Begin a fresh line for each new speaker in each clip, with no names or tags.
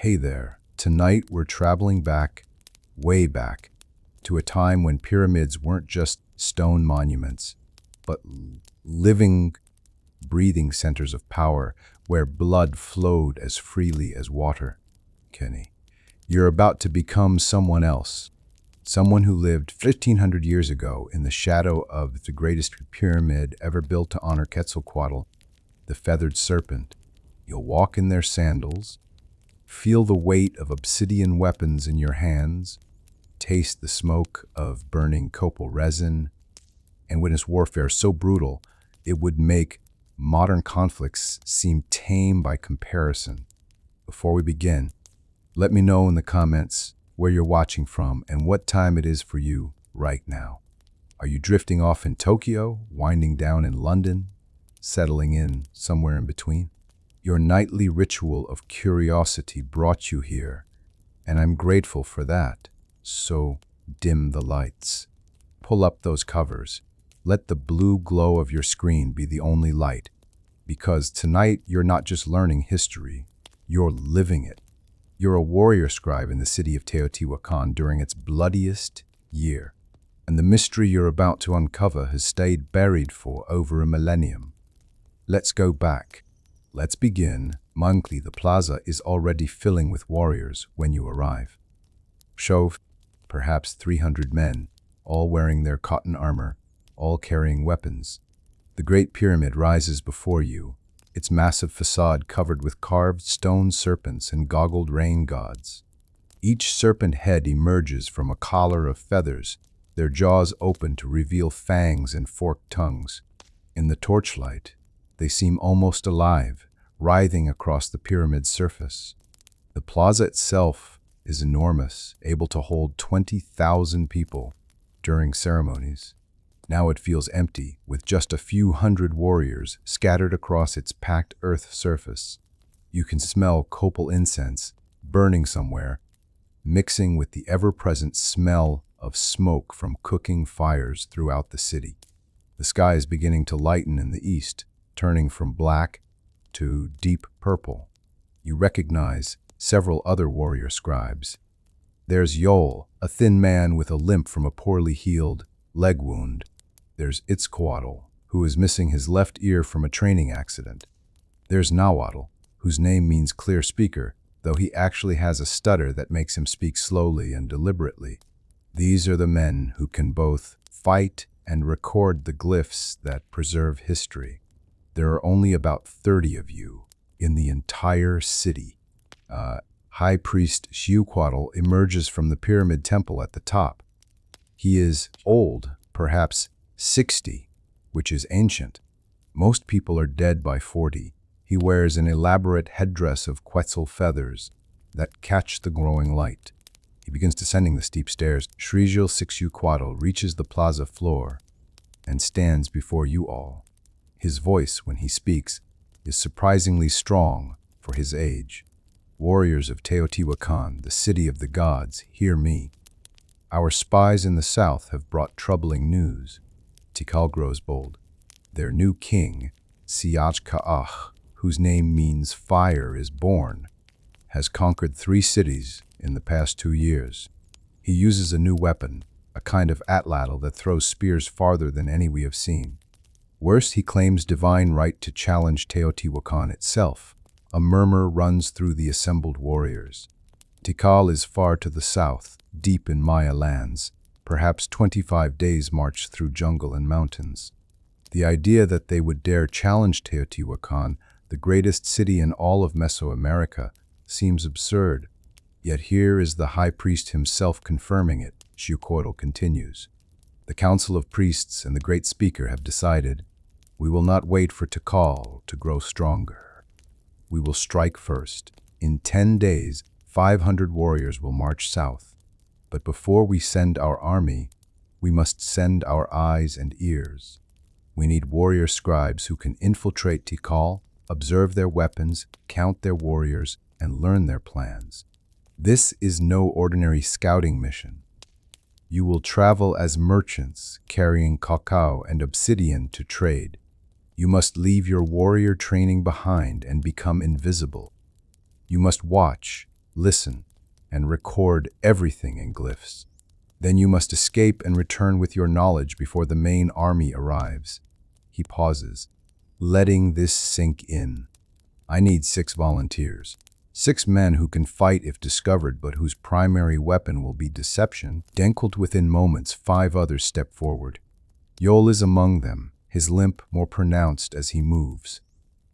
Hey there. Tonight we're traveling back, way back, to a time when pyramids weren't just stone monuments, but living, breathing centers of power where blood flowed as freely as water. Kenny, you're about to become someone else, someone who lived 1,500 years ago in the shadow of the greatest pyramid ever built to honor Quetzalcoatl, the Feathered Serpent. You'll walk in their sandals, feel the weight of obsidian weapons in your hands, taste the smoke of burning copal resin, and witness warfare so brutal it would make modern conflicts seem tame by comparison. Before we begin, let me know in the comments where you're watching from and what time it is for you right now. Are you drifting off in Tokyo, winding down in London, settling in somewhere in between? Your nightly ritual of curiosity brought you here, and I'm grateful for that. So dim the lights. Pull up those covers. Let the blue glow of your screen be the only light, because tonight you're not just learning history, you're living it. You're a warrior scribe in the city of Teotihuacan during its bloodiest year, and the mystery you're about to uncover has stayed buried for over a millennium. Let's go back. Let's begin. Monthly, the plaza is already filling with warriors when you arrive. Show perhaps 300 men, all wearing their cotton armor, all carrying weapons. The Great Pyramid rises before you, its massive facade covered with carved stone serpents and goggled rain gods. Each serpent head emerges from a collar of feathers, their jaws open to reveal fangs and forked tongues. In the torchlight, they seem almost alive, writhing across the pyramid's surface. The plaza itself is enormous, able to hold 20,000 people during ceremonies. Now it feels empty, with just a few hundred warriors scattered across its packed earth surface. You can smell copal incense burning somewhere, mixing with the ever-present smell of smoke from cooking fires throughout the city. The sky is beginning to lighten in the east, turning from black to deep purple. You recognize several other warrior scribes. There's Yol, a thin man with a limp from a poorly healed leg wound. There's Itzcoatl, who is missing his left ear from a training accident. There's Nahuatl, whose name means clear speaker, though he actually has a stutter that makes him speak slowly and deliberately. These are the men who can both fight and record the glyphs that preserve history. There are only about 30 of you in the entire city. High Priest Xiuquatl emerges from the pyramid temple at the top. He is old, perhaps 60, which is ancient. Most people are dead by 40. He wears an elaborate headdress of quetzal feathers that catch the growing light. He begins descending the steep stairs. Shrijil Xiuquatl reaches the plaza floor and stands before you all. His voice, when he speaks, is surprisingly strong for his age. Warriors of Teotihuacan, the city of the gods, hear me. Our spies in the south have brought troubling news. Tikal grows bold. Their new king, Siachkaach, whose name means fire is born, has conquered 3 cities in the past 2 years. He uses a new weapon, a kind of atlatl that throws spears farther than any we have seen. Worse, he claims divine right to challenge Teotihuacan itself. A murmur runs through the assembled warriors. Tikal is far to the south, deep in Maya lands, perhaps 25 days' march through jungle and mountains. The idea that they would dare challenge Teotihuacan, the greatest city in all of Mesoamerica, seems absurd. Yet here is the high priest himself confirming it. Xiuquatl continues. The council of priests and the great speaker have decided, we will not wait for Tikal to grow stronger. We will strike first. In 10 days, 500 warriors will march south. But before we send our army, we must send our eyes and ears. We need warrior scribes who can infiltrate Tikal, observe their weapons, count their warriors, and learn their plans. This is no ordinary scouting mission. You will travel as merchants, carrying cacao and obsidian to trade. You must leave your warrior training behind and become invisible. You must watch, listen, and record everything in glyphs. Then you must escape and return with your knowledge before the main army arrives. He pauses, letting this sink in. I need 6 volunteers. 6 men who can fight if discovered, but whose primary weapon will be deception. Denkled within moments, 5 others step forward. Yol is among them, his limp more pronounced as he moves.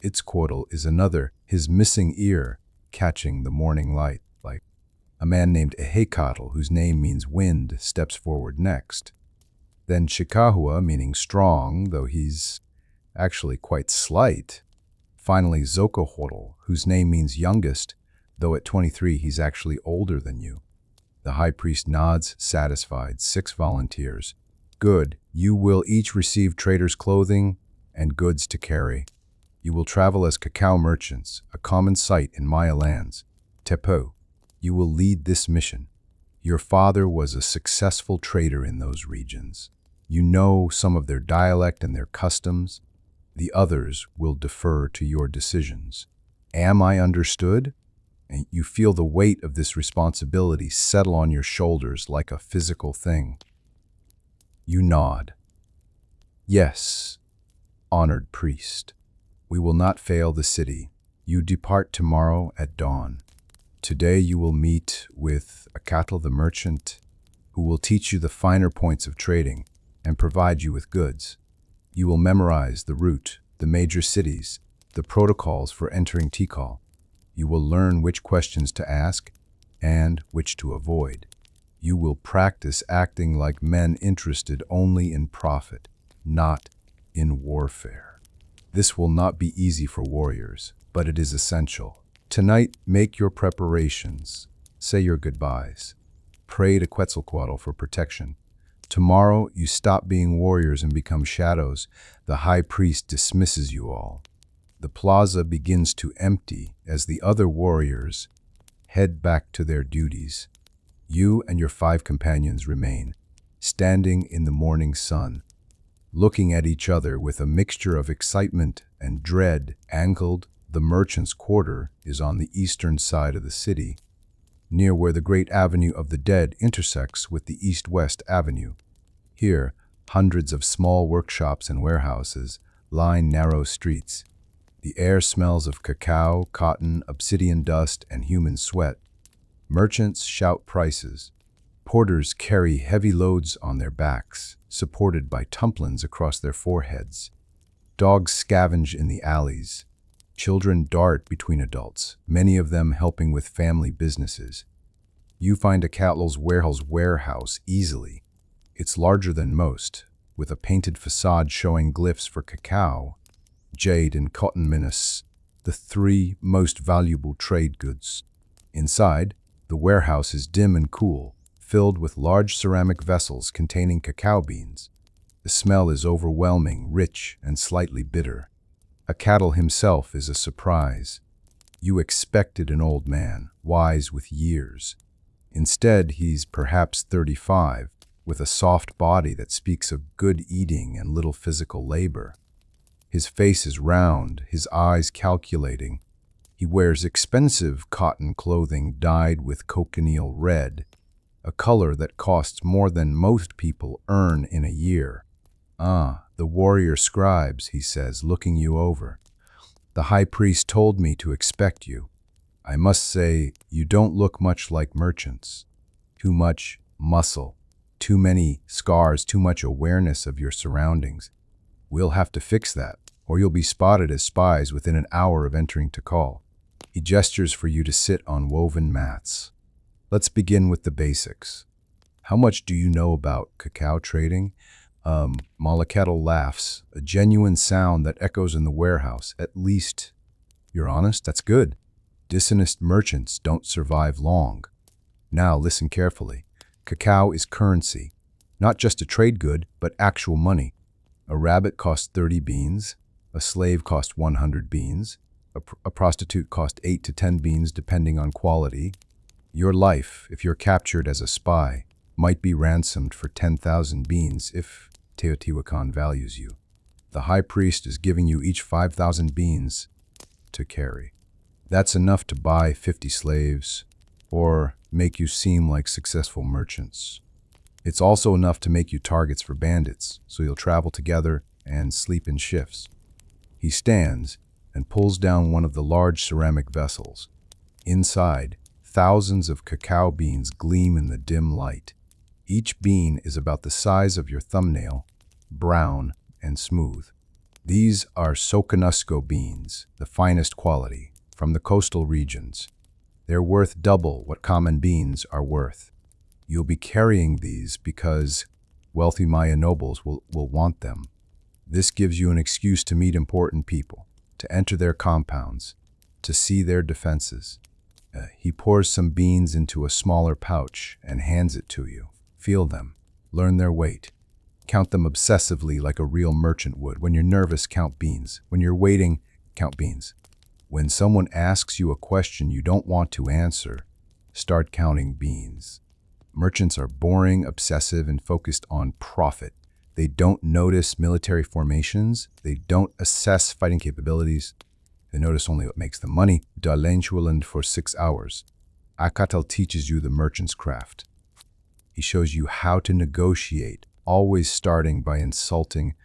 Itzcoatl is another, his missing ear catching the morning light. Like a man named Ehecatl, whose name means wind, steps forward next. Then Chicahua, meaning strong, though he's actually quite slight. Finally, Xocohotl, whose name means youngest, though at 23 he's actually older than you. The high priest nods, satisfied. 6 volunteers. Good. You will each receive trader's clothing and goods to carry. You will travel as cacao merchants, a common sight in Maya lands. Tepo, you will lead this mission. Your father was a successful trader in those regions. You know some of their dialect and their customs. The others will defer to your decisions. Am I understood? And you feel the weight of this responsibility settle on your shoulders like a physical thing. You nod. Yes, honored priest. We will not fail the city. You depart tomorrow at dawn. Today you will meet with Atlatl the merchant, who will teach you the finer points of trading and provide you with goods. You will memorize the route, the major cities, the protocols for entering Tikal. You will learn which questions to ask and which to avoid. You will practice acting like men interested only in profit, not in warfare. This will not be easy for warriors, but it is essential. Tonight, make your preparations. Say your goodbyes. Pray to Quetzalcoatl for protection. Tomorrow, you stop being warriors and become shadows. The high priest dismisses you all. The plaza begins to empty as the other warriors head back to their duties. You and your 5 companions remain, standing in the morning sun, looking at each other with a mixture of excitement and dread. Angled, the merchant's quarter is on the eastern side of the city, near where the great Avenue of the Dead intersects with the east-west avenue. Here, hundreds of small workshops and warehouses line narrow streets. The air smells of cacao, cotton, obsidian dust, and human sweat. Merchants shout prices. Porters carry heavy loads on their backs, supported by tumplins across their foreheads. Dogs scavenge in the alleys. Children dart between adults, many of them helping with family businesses. You find Atlatl's warehouse easily. It's larger than most, with a painted facade showing glyphs for cacao, jade, and cotton minas, the 3 most valuable trade goods. Inside, the warehouse is dim and cool, filled with large ceramic vessels containing cacao beans. The smell is overwhelming, rich, and slightly bitter. Atlatl himself is a surprise. You expected an old man, wise with years. Instead, he's perhaps 35, with a soft body that speaks of good eating and little physical labor. His face is round, his eyes calculating. He wears expensive cotton clothing dyed with cochineal red, a color that costs more than most people earn in a year. Ah, the warrior scribes, he says, looking you over. The high priest told me to expect you. I must say, you don't look much like merchants. Too much muscle, too many scars, too much awareness of your surroundings. We'll have to fix that, or you'll be spotted as spies within an hour of entering Tikal. He gestures for you to sit on woven mats. Let's begin with the basics. How much do you know about cacao trading? Malaketl laughs, a genuine sound that echoes in the warehouse. At least, you're honest? That's good. Dishonest merchants don't survive long. Now listen carefully. Cacao is currency, not just a trade good, but actual money. A rabbit costs 30 beans, a slave costs 100 beans, a prostitute costs 8 to 10 beans depending on quality. Your life, if you're captured as a spy, might be ransomed for 10,000 beans if Teotihuacan values you. The high priest is giving you each 5,000 beans to carry. That's enough to buy 50 slaves, or make you seem like successful merchants. It's also enough to make you targets for bandits, so you'll travel together and sleep in shifts. He stands and pulls down one of the large ceramic vessels. Inside, thousands of cacao beans gleam in the dim light. Each bean is about the size of your thumbnail, brown and smooth. These are Soconusco beans, the finest quality, from the coastal regions. They're worth double what common beans are worth. You'll be carrying these because wealthy Maya nobles will want them. This gives you an excuse to meet important people, to enter their compounds, to see their defenses. He pours some beans into a smaller pouch and hands it to you. Feel them, learn their weight. Count them obsessively like a real merchant would. When you're nervous, count beans. When you're waiting, count beans. When someone asks you a question you don't want to answer, start counting beans. Merchants are boring, obsessive, and focused on profit. They don't notice military formations. They don't assess fighting capabilities. They notice only what makes them money. Dalenchualand for 6 hours. Atlatl teaches you the merchant's craft. He shows you how to negotiate, always starting by insulting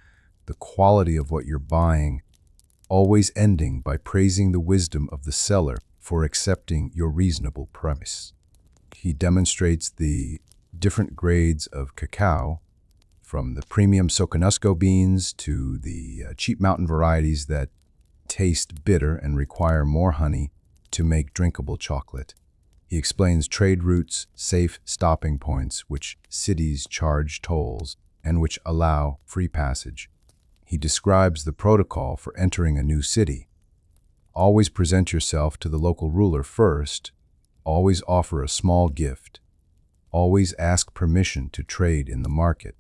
the quality of what you're buying, always ending by praising the wisdom of the seller for accepting your reasonable price. He demonstrates the different grades of cacao, from the premium Soconusco beans to the cheap mountain varieties that taste bitter and require more honey to make drinkable chocolate. He explains trade routes, safe stopping points, which cities charge tolls, and which allow free passage. He describes the protocol for entering a new city. Always present yourself to the local ruler first. Always offer a small gift. Always ask permission to trade in the market.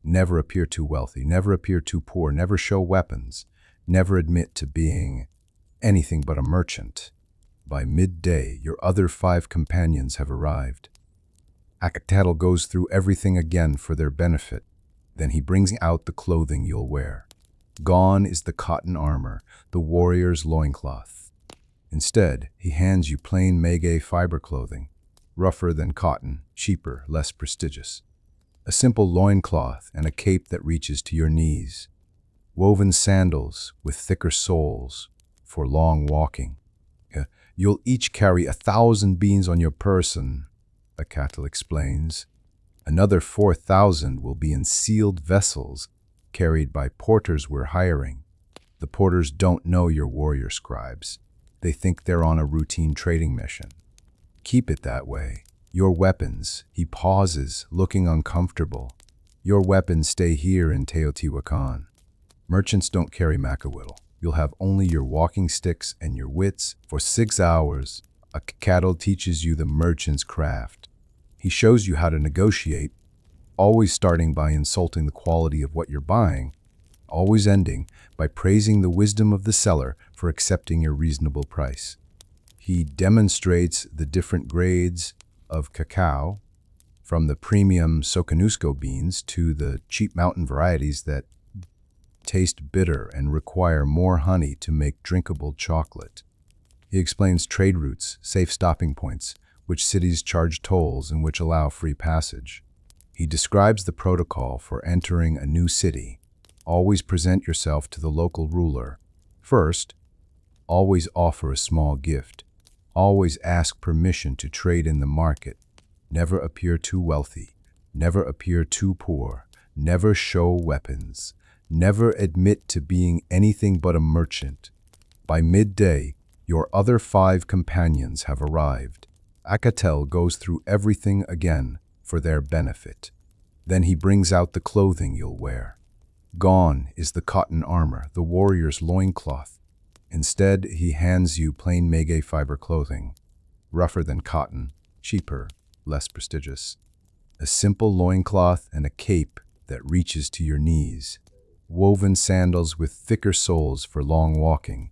Never appear too wealthy. Never appear too poor. Never show weapons. Never admit to being anything but a merchant. By midday, your other 5 companions have arrived. Atlatl goes through everything again for their benefit. Then he brings out the clothing you'll wear. Gone is the cotton armor, the warrior's loincloth. Instead, he hands you plain maguey fiber clothing, rougher than cotton, cheaper, less prestigious. A simple loincloth and a cape that reaches to your knees. Woven sandals with thicker soles for long walking. You'll each carry 1,000 beans on your person, Atlatl explains. Another 4,000 will be in sealed vessels carried by porters we're hiring. The porters don't know you're warrior scribes. They think they're on a routine trading mission. Keep it that way. Your weapons, he pauses, looking uncomfortable. Your weapons stay here in Teotihuacan. Merchants don't carry macawitl. You'll have only your walking sticks and your wits. For 6 hours, Atlatl teaches you the merchant's craft. He shows you how to negotiate, always starting by insulting the quality of what you're buying, always ending by praising the wisdom of the seller for accepting your reasonable price. He demonstrates the different grades of cacao, from the premium Soconusco beans to the cheap mountain varieties that taste bitter and require more honey to make drinkable chocolate. He explains trade routes, safe stopping points, which cities charge tolls and which allow free passage. He describes the protocol for entering a new city. Always present yourself to the local ruler. First, always offer a small gift. Always ask permission to trade in the market. Never appear too wealthy. Never appear too poor. Never show weapons. Never admit to being anything but a merchant. By midday, your other 5 companions have arrived. Atlatl goes through everything again for their benefit. Then he brings out the clothing you'll wear. Gone is the cotton armor, the warrior's loincloth. Instead, he hands you plain maguey fiber clothing, rougher than cotton, cheaper, less prestigious. A simple loincloth and a cape that reaches to your knees. Woven sandals with thicker soles for long walking.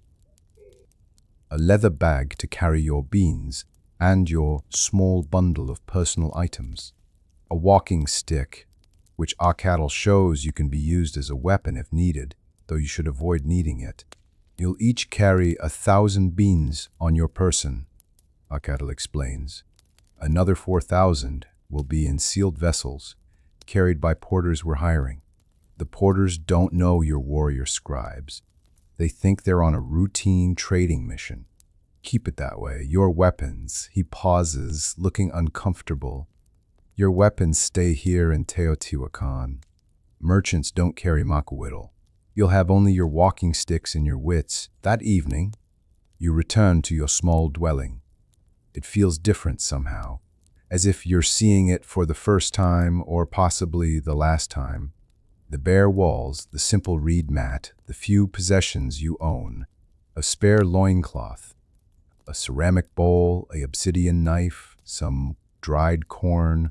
A leather bag to carry your beans and your small bundle of personal items. A walking stick, which Atlatl shows you can be used as a weapon if needed, though you should avoid needing it. You'll each carry 1,000 beans on your person, Atlatl explains. Another 4,000 will be in sealed vessels, carried by porters we're hiring. The porters don't know you're warrior scribes. They think they're on a routine trading mission. Keep it that way. Your weapons, he pauses, looking uncomfortable. Your weapons stay here in Teotihuacan. Merchants don't carry macahuitl. You'll have only your walking sticks and your wits. That evening, you return to your small dwelling. It feels different somehow, as if you're seeing it for the first time or possibly the last time. The bare walls, the simple reed mat, the few possessions you own, a spare loincloth, a ceramic bowl, a obsidian knife, some dried corn.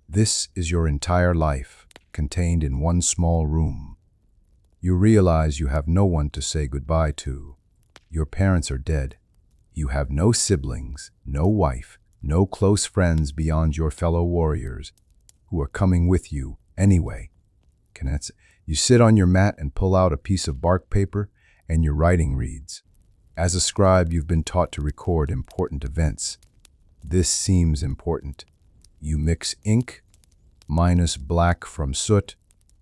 This is your entire life, contained in one small room. You realize you have no one to say goodbye to. Your parents are dead. You have no siblings, no wife, no close friends beyond your fellow warriors, who are coming with you anyway. You sit on your mat and pull out a piece of bark paper, and your writing reads. As a scribe, you've been taught to record important events. This seems important. You mix ink, minus black from soot,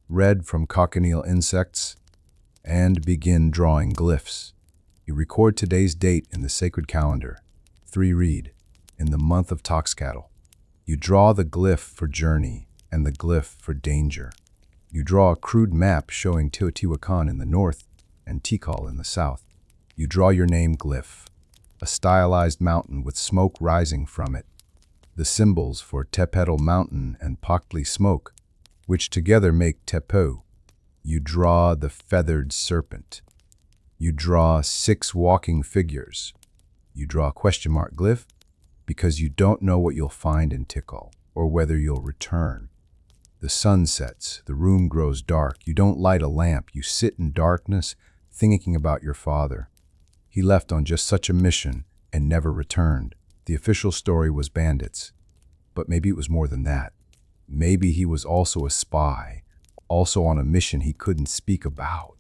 red from cochineal insects, and begin drawing glyphs. You record today's date in the sacred calendar, 3 reed, in the month of Toxcatl. You draw the glyph for journey and the glyph for danger. You draw a crude map showing Teotihuacan in the north and Tikal in the south. You draw your name glyph, a stylized mountain with smoke rising from it. The symbols for Tepetl Mountain and Pactli Smoke, which together make Tepu. You draw the feathered serpent. You draw 6 walking figures. You draw a question mark glyph because you don't know what you'll find in Tikal or whether you'll return. The sun sets, the room grows dark. You don't light a lamp. You sit in darkness, thinking about your father. He left on just such a mission and never returned. The official story was bandits, but maybe it was more than that. Maybe he was also a spy, also on a mission he couldn't speak about.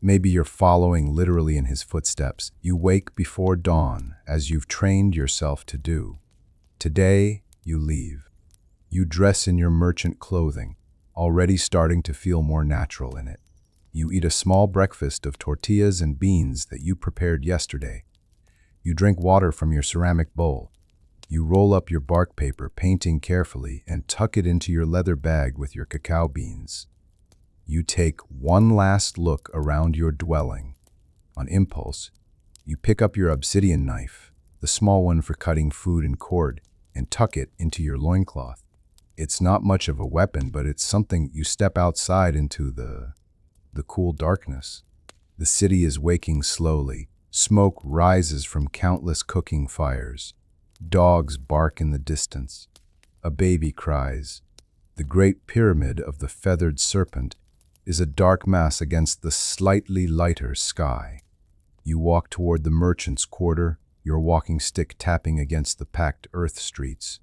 Maybe you're following literally in his footsteps. You wake before dawn, as you've trained yourself to do. Today, you leave. You dress in your merchant clothing, already starting to feel more natural in it. You eat a small breakfast of tortillas and beans that you prepared yesterday. You drink water from your ceramic bowl. You roll up your bark paper, painting carefully, and tuck it into your leather bag with your cacao beans. You take one last look around your dwelling. On impulse, you pick up your obsidian knife, the small one for cutting food and cord, and tuck it into your loincloth. It's not much of a weapon, but it's something. You step outside into the cool darkness. The city is waking slowly. Smoke rises from countless cooking fires. Dogs bark in the distance. A baby cries. The great pyramid of the Feathered Serpent is a dark mass against the slightly lighter sky. You walk toward the merchant's quarter, your walking stick tapping against the packed earth streets.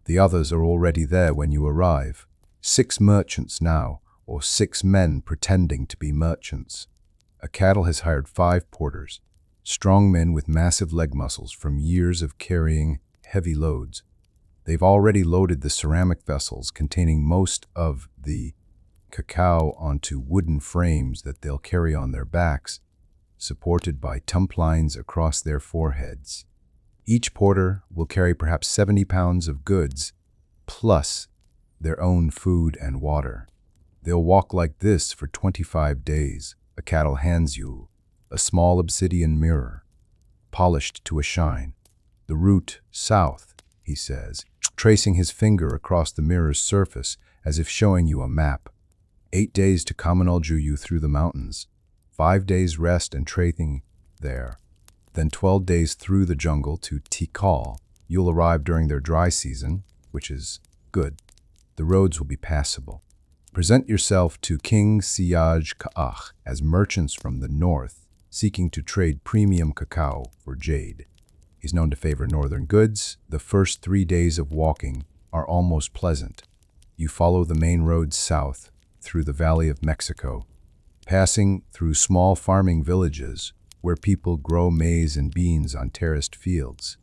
The others are already there when you arrive. 6 merchants now, or 6 men pretending to be merchants. Atlatl has hired 5 porters, strong men with massive leg muscles from years of carrying heavy loads. They've already loaded the ceramic vessels containing most of the cacao onto wooden frames that they'll carry on their backs, supported by tumplines across their foreheads. Each porter will carry perhaps 70 pounds of goods, plus their own food and water. They'll walk like this for 25 days. Atlatl hands you a small obsidian mirror, polished to a shine. The route south, he says, tracing his finger across the mirror's surface as if showing you a map. 8 days to Kamanolju you through the mountains, 5 days rest and trading there. Then 12 days through the jungle to Tikal. You'll arrive during their dry season, which is good. The roads will be passable. Present yourself to King Siaj Ka'ach as merchants from the north, seeking to trade premium cacao for jade. He's known to favor northern goods. The first 3 days of walking are almost pleasant. You follow the main road south through the Valley of Mexico, passing through small farming villages where people grow maize and beans on terraced fields.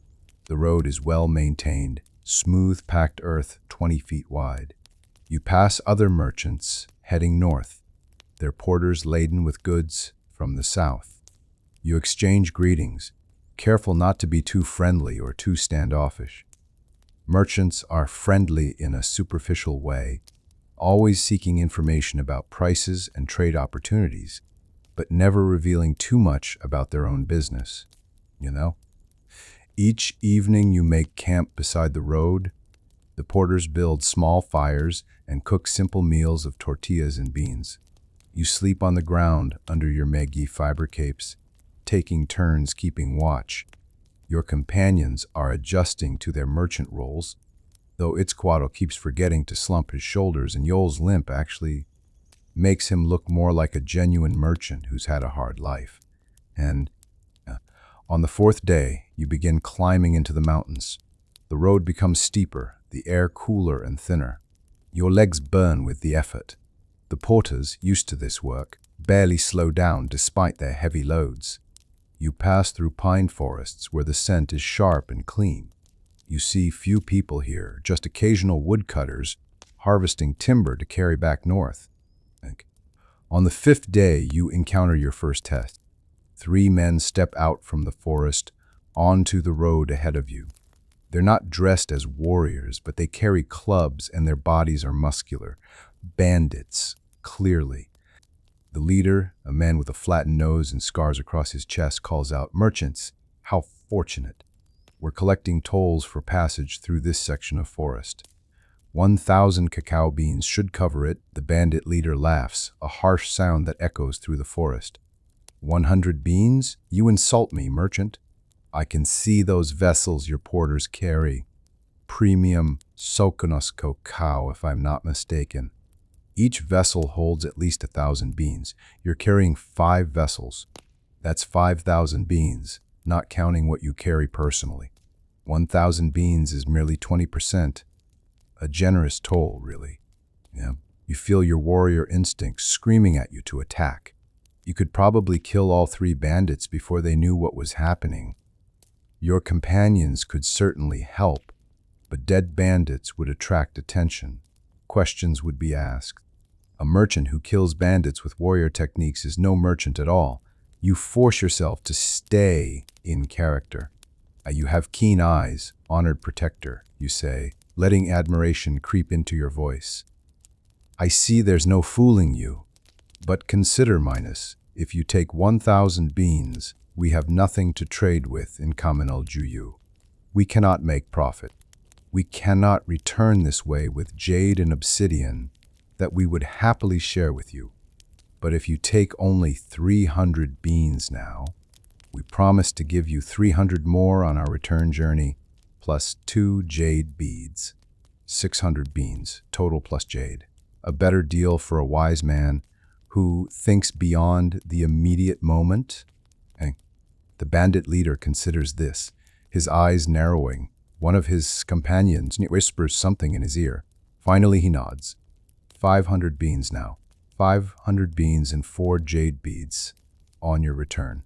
The road is well maintained, smooth packed earth 20 feet wide. You pass other merchants heading north, their porters laden with goods from the south. You exchange greetings, careful not to be too friendly or too standoffish. Merchants are friendly in a superficial way, always seeking information about prices and trade opportunities, but never revealing too much about their own business. You know? Each evening you make camp beside the road. The porters build small fires and cook simple meals of tortillas and beans. You sleep on the ground under your Megi fiber capes, taking turns keeping watch. Your companions are adjusting to their merchant roles, though Itzcoatl keeps forgetting to slump his shoulders, and Yoel's limp actually makes him look more like a genuine merchant who's had a hard life. And on the fourth day, you begin climbing into the mountains. The road becomes steeper, the air cooler and thinner. Your legs burn with the effort. The porters, used to this work, barely slow down despite their heavy loads. You pass through pine forests where the scent is sharp and clean. You see few people here, just occasional woodcutters harvesting timber to carry back north. On the fifth day, you encounter your first test. 3 men step out from the forest onto the road ahead of you. They're not dressed as warriors, but they carry clubs and their bodies are muscular. Bandits, clearly. The leader, a man with a flattened nose and scars across his chest, calls out, "Merchants, how fortunate. We're collecting tolls for passage through this section of forest. 1,000 cacao beans should cover it." The bandit leader laughs, a harsh sound that echoes through the forest. 100 beans? You insult me, merchant. I can see those vessels your porters carry. Premium Soconos cacao, if I'm not mistaken. Each vessel holds at least 1,000 beans. You're carrying 5 vessels. That's 5,000 beans, not counting what you carry personally. 1,000 beans is merely 20%. A generous toll, really. Yeah. You feel your warrior instinct screaming at you to attack. You could probably kill all 3 bandits before they knew what was happening. Your companions could certainly help, but dead bandits would attract attention. Questions would be asked. A merchant who kills bandits with warrior techniques is no merchant at all. You force yourself to stay in character. You have keen eyes, honored protector, you say, letting admiration creep into your voice. I see there's no fooling you, but consider, Minus, if you take 1,000 beans, we have nothing to trade with in Kaminal Juyu. We cannot make profit. We cannot return this way with jade and obsidian that we would happily share with you. But if you take only 300 beans now, we promise to give you 300 more on our return journey, plus 2 jade beads. 600 beans, total plus jade. A better deal for a wise man who thinks beyond the immediate moment? The bandit leader considers this, his eyes narrowing. One of his companions whispers something in his ear. Finally, he nods. 500 beans now. 500 beans and 4 jade beads on your return.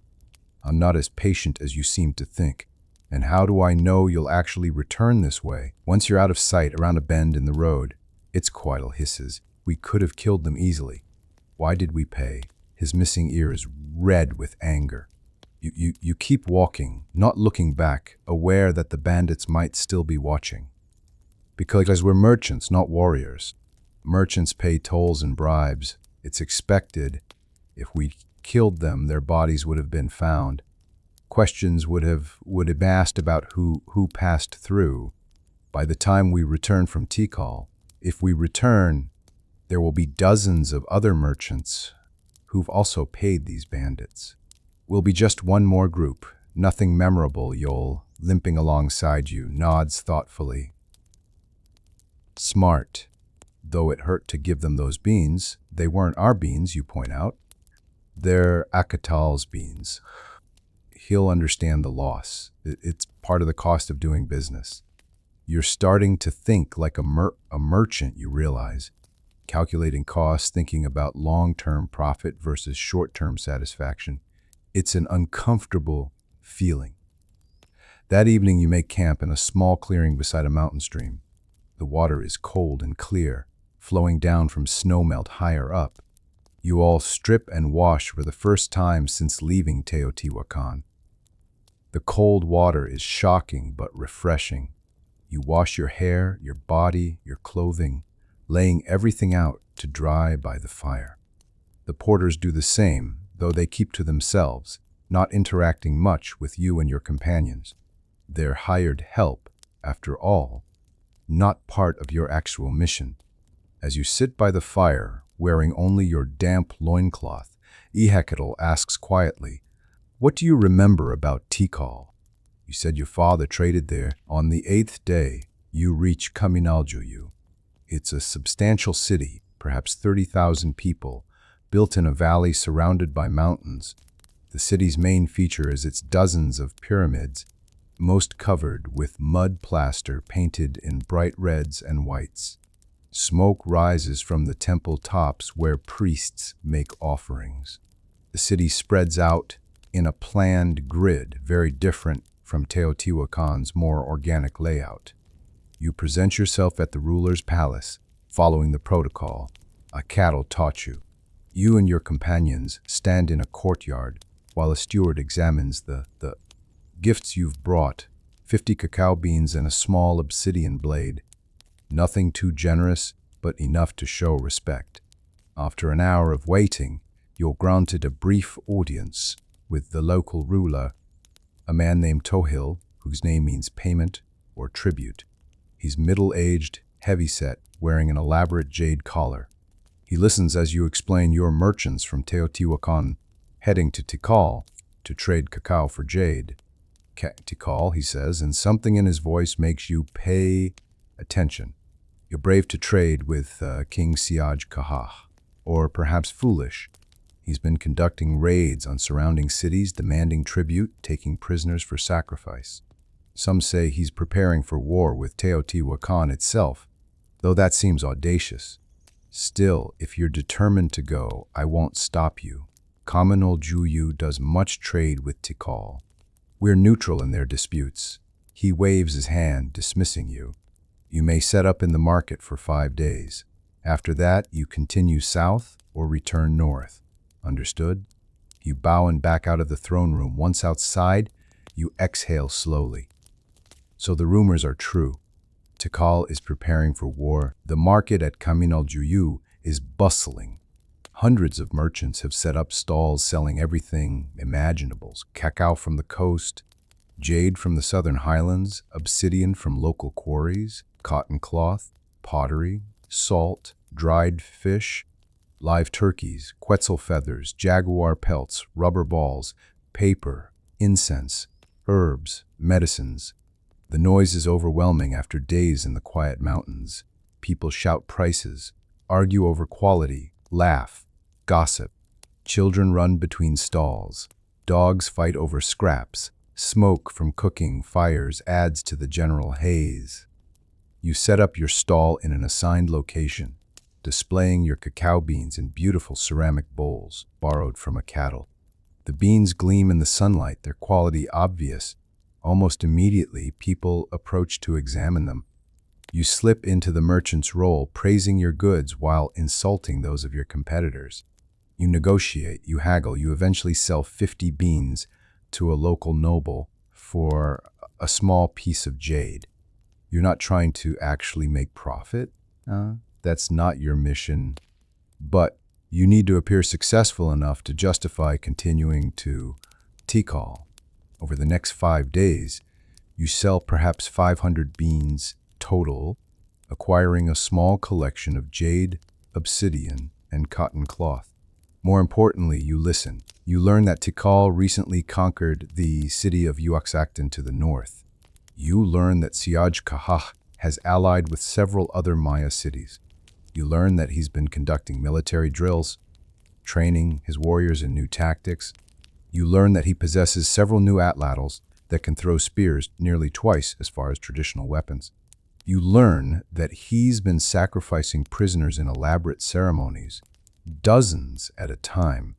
I'm not as patient as you seem to think. And how do I know you'll actually return this way? Once you're out of sight around a bend in the road, Itzcoatl hisses. We could have killed them easily. Why did we pay? His missing ear is red with anger. You keep walking, not looking back, aware that the bandits might still be watching. Because we're merchants, not warriors. Merchants pay tolls and bribes. It's expected. If we killed them, their bodies would have been found. Questions would have been asked about who passed through. By the time we return from Tikal, if we return, there will be dozens of other merchants who've also paid these bandits. We'll be just one more group, nothing memorable. Yoel, limping alongside you, nods thoughtfully. Smart. Though it hurt to give them those beans, they weren't our beans, you point out. They're Akatal's beans. He'll understand the loss. It's part of the cost of doing business. You're starting to think like a merchant, you realize. Calculating costs, thinking about long-term profit versus short-term satisfaction. It's an uncomfortable feeling. That evening you make camp in a small clearing beside a mountain stream. The water is cold and clear, flowing down from snowmelt higher up. You all strip and wash for the first time since leaving Teotihuacan. The cold water is shocking but refreshing. You wash your hair, your body, your clothing, laying everything out to dry by the fire. The porters do the same, though they keep to themselves, not interacting much with you and your companions. They're hired help, after all, not part of your actual mission. As you sit by the fire, wearing only your damp loincloth, Atlatl asks quietly, "What do you remember about Tikal? You said your father traded there. On the 8th day, you reach Caminaljuyu. It's a substantial city, perhaps 30,000 people, built in a valley surrounded by mountains. The city's main feature is its dozens of pyramids, most covered with mud plaster painted in bright reds and whites. Smoke rises from the temple tops where priests make offerings. The city spreads out in a planned grid, very different from Teotihuacan's more organic layout. You present yourself at the ruler's palace, following the protocol atlatl taught you. You and your companions stand in a courtyard while a steward examines the gifts you've brought, 50 cacao beans and a small obsidian blade. Nothing too generous, but enough to show respect. After an hour of waiting, you're granted a brief audience with the local ruler, a man named Tohil, whose name means payment or tribute. He's middle-aged, heavy-set, wearing an elaborate jade collar. He listens as you explain you're merchants from Teotihuacan, heading to Tikal to trade cacao for jade. Tikal, he says, and something in his voice makes you pay attention. You're brave to trade with King Siaj Kahah, or perhaps foolish. He's been conducting raids on surrounding cities, demanding tribute, taking prisoners for sacrifice. Some say he's preparing for war with Teotihuacan itself, though that seems audacious. Still, if you're determined to go, I won't stop you. Caminaljuyu does much trade with Tikal. We're neutral in their disputes. He waves his hand, dismissing you. You may set up in the market for 5 days. After that, you continue south or return north. Understood? You bow and back out of the throne room. Once outside, you exhale slowly. So the rumors are true. Tikal is preparing for war. The market at Caminaljuyu is bustling. Hundreds of merchants have set up stalls selling everything imaginable. Cacao from the coast, jade from the southern highlands, obsidian from local quarries, cotton cloth, pottery, salt, dried fish, live turkeys, quetzal feathers, jaguar pelts, rubber balls, paper, incense, herbs, medicines. The noise is overwhelming after days in the quiet mountains. People shout prices, argue over quality, laugh, gossip. Children run between stalls. Dogs fight over scraps. Smoke from cooking fires adds to the general haze. You set up your stall in an assigned location, displaying your cacao beans in beautiful ceramic bowls borrowed from a cattle. The beans gleam in the sunlight, their quality obvious. Almost immediately, people approach to examine them. You slip into the merchant's role, praising your goods while insulting those of your competitors. You negotiate, you haggle, you eventually sell 50 beans to a local noble for a small piece of jade. You're not trying to actually make profit. That's not your mission. But you need to appear successful enough to justify continuing to Tikal. Over the next 5 days, you sell perhaps 500 beans total, acquiring a small collection of jade, obsidian, and cotton cloth. More importantly, you listen. You learn that Tikal recently conquered the city of Uaxactan to the north. You learn that Siaj Kahah has allied with several other Maya cities. You learn that he's been conducting military drills, training his warriors in new tactics. You learn that he possesses several new atlatls that can throw spears nearly twice as far as traditional weapons. You learn that he's been sacrificing prisoners in elaborate ceremonies, dozens at a time,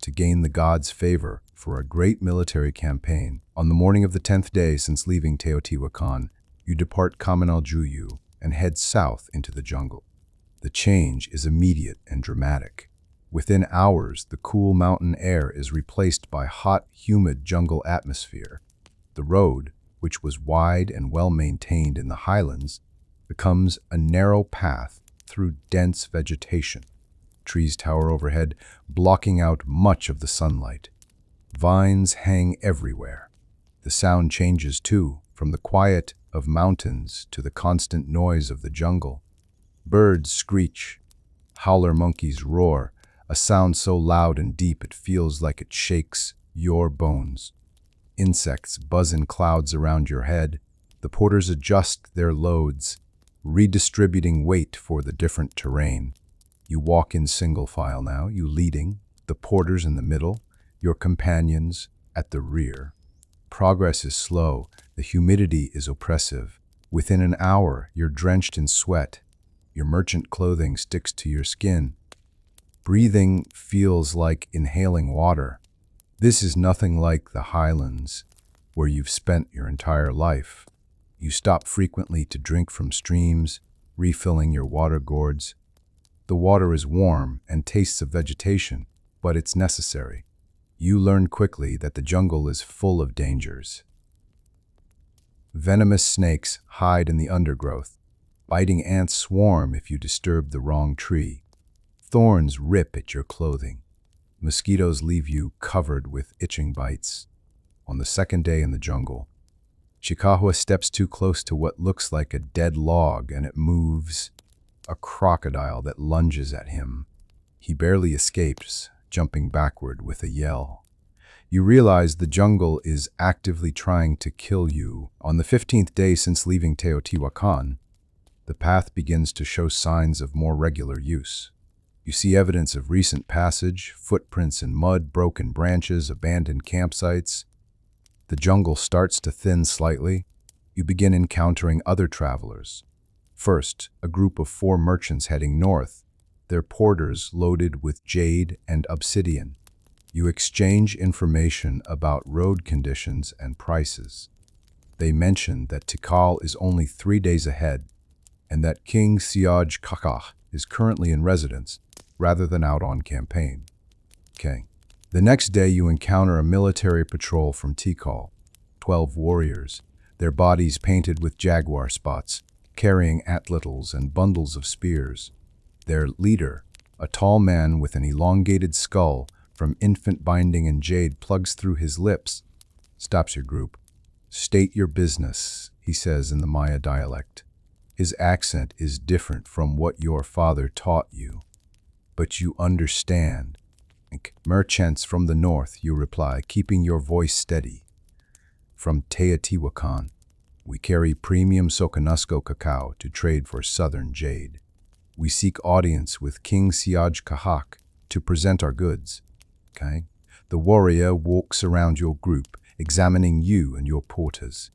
to gain the gods' favor for a great military campaign. On the morning of the 10th day since leaving Teotihuacan, you depart Kamanaljuyu and head south into the jungle. The change is immediate and dramatic. Within hours, the cool mountain air is replaced by hot, humid jungle atmosphere. The road, which was wide and well-maintained in the highlands, becomes a narrow path through dense vegetation. Trees tower overhead, blocking out much of the sunlight. Vines hang everywhere. The sound changes too, from the quiet of mountains to the constant noise of the jungle. Birds screech, howler monkeys roar, a sound so loud and deep it feels like it shakes your bones. Insects buzz in clouds around your head. The porters adjust their loads, redistributing weight for the different terrain. You walk in single file now, you leading, the porters in the middle, your companions at the rear. Progress is slow, the humidity is oppressive. Within an hour, you're drenched in sweat. Your merchant clothing sticks to your skin. Breathing feels like inhaling water. This is nothing like the highlands, where you've spent your entire life. You stop frequently to drink from streams, refilling your water gourds. The water is warm and tastes of vegetation, but it's necessary. You learn quickly that the jungle is full of dangers. Venomous snakes hide in the undergrowth. Biting ants swarm if you disturb the wrong tree. Thorns rip at your clothing. Mosquitoes leave you covered with itching bites. On the second day in the jungle, Chikahua steps too close to what looks like a dead log and it moves. A crocodile that lunges at him. He barely escapes, jumping backward with a yell. You realize the jungle is actively trying to kill you. On the 15th day since leaving Teotihuacan, the path begins to show signs of more regular use. You see evidence of recent passage, footprints in mud, broken branches, abandoned campsites. The jungle starts to thin slightly. You begin encountering other travelers. First, a group of 4 merchants heading north, their porters loaded with jade and obsidian. You exchange information about road conditions and prices. They mention that Tikal is only 3 days ahead and that King Siaj Kakah is currently in residence rather than out on campaign. Okay. The next day you encounter a military patrol from Tikal, 12 warriors, their bodies painted with jaguar spots, carrying atlatls and bundles of spears. Their leader, a tall man with an elongated skull from infant binding and jade plugs through his lips, stops your group. State your business, he says in the Maya dialect. His accent is different from what your father taught you, but you understand. Merchants from the north, you reply, keeping your voice steady. From Teotihuacan, we carry premium Soconusco cacao to trade for southern jade. We seek audience with King Siaj Kahak to present our goods. Okay? The warrior walks around your group, examining you and your porters.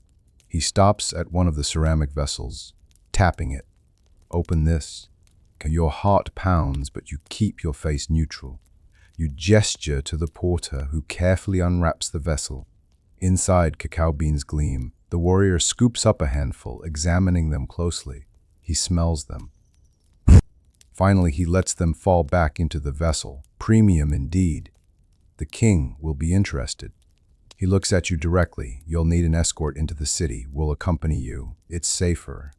He stops at one of the ceramic vessels, tapping it. Open this. Your heart pounds, but you keep your face neutral. You gesture to the porter, who carefully unwraps the vessel. Inside, cacao beans gleam. The warrior scoops up a handful, examining them closely. He smells them. Finally, he lets them fall back into the vessel. Premium indeed. The king will be interested. He looks at you directly. You'll need an escort into the city. We'll accompany you. It's safer.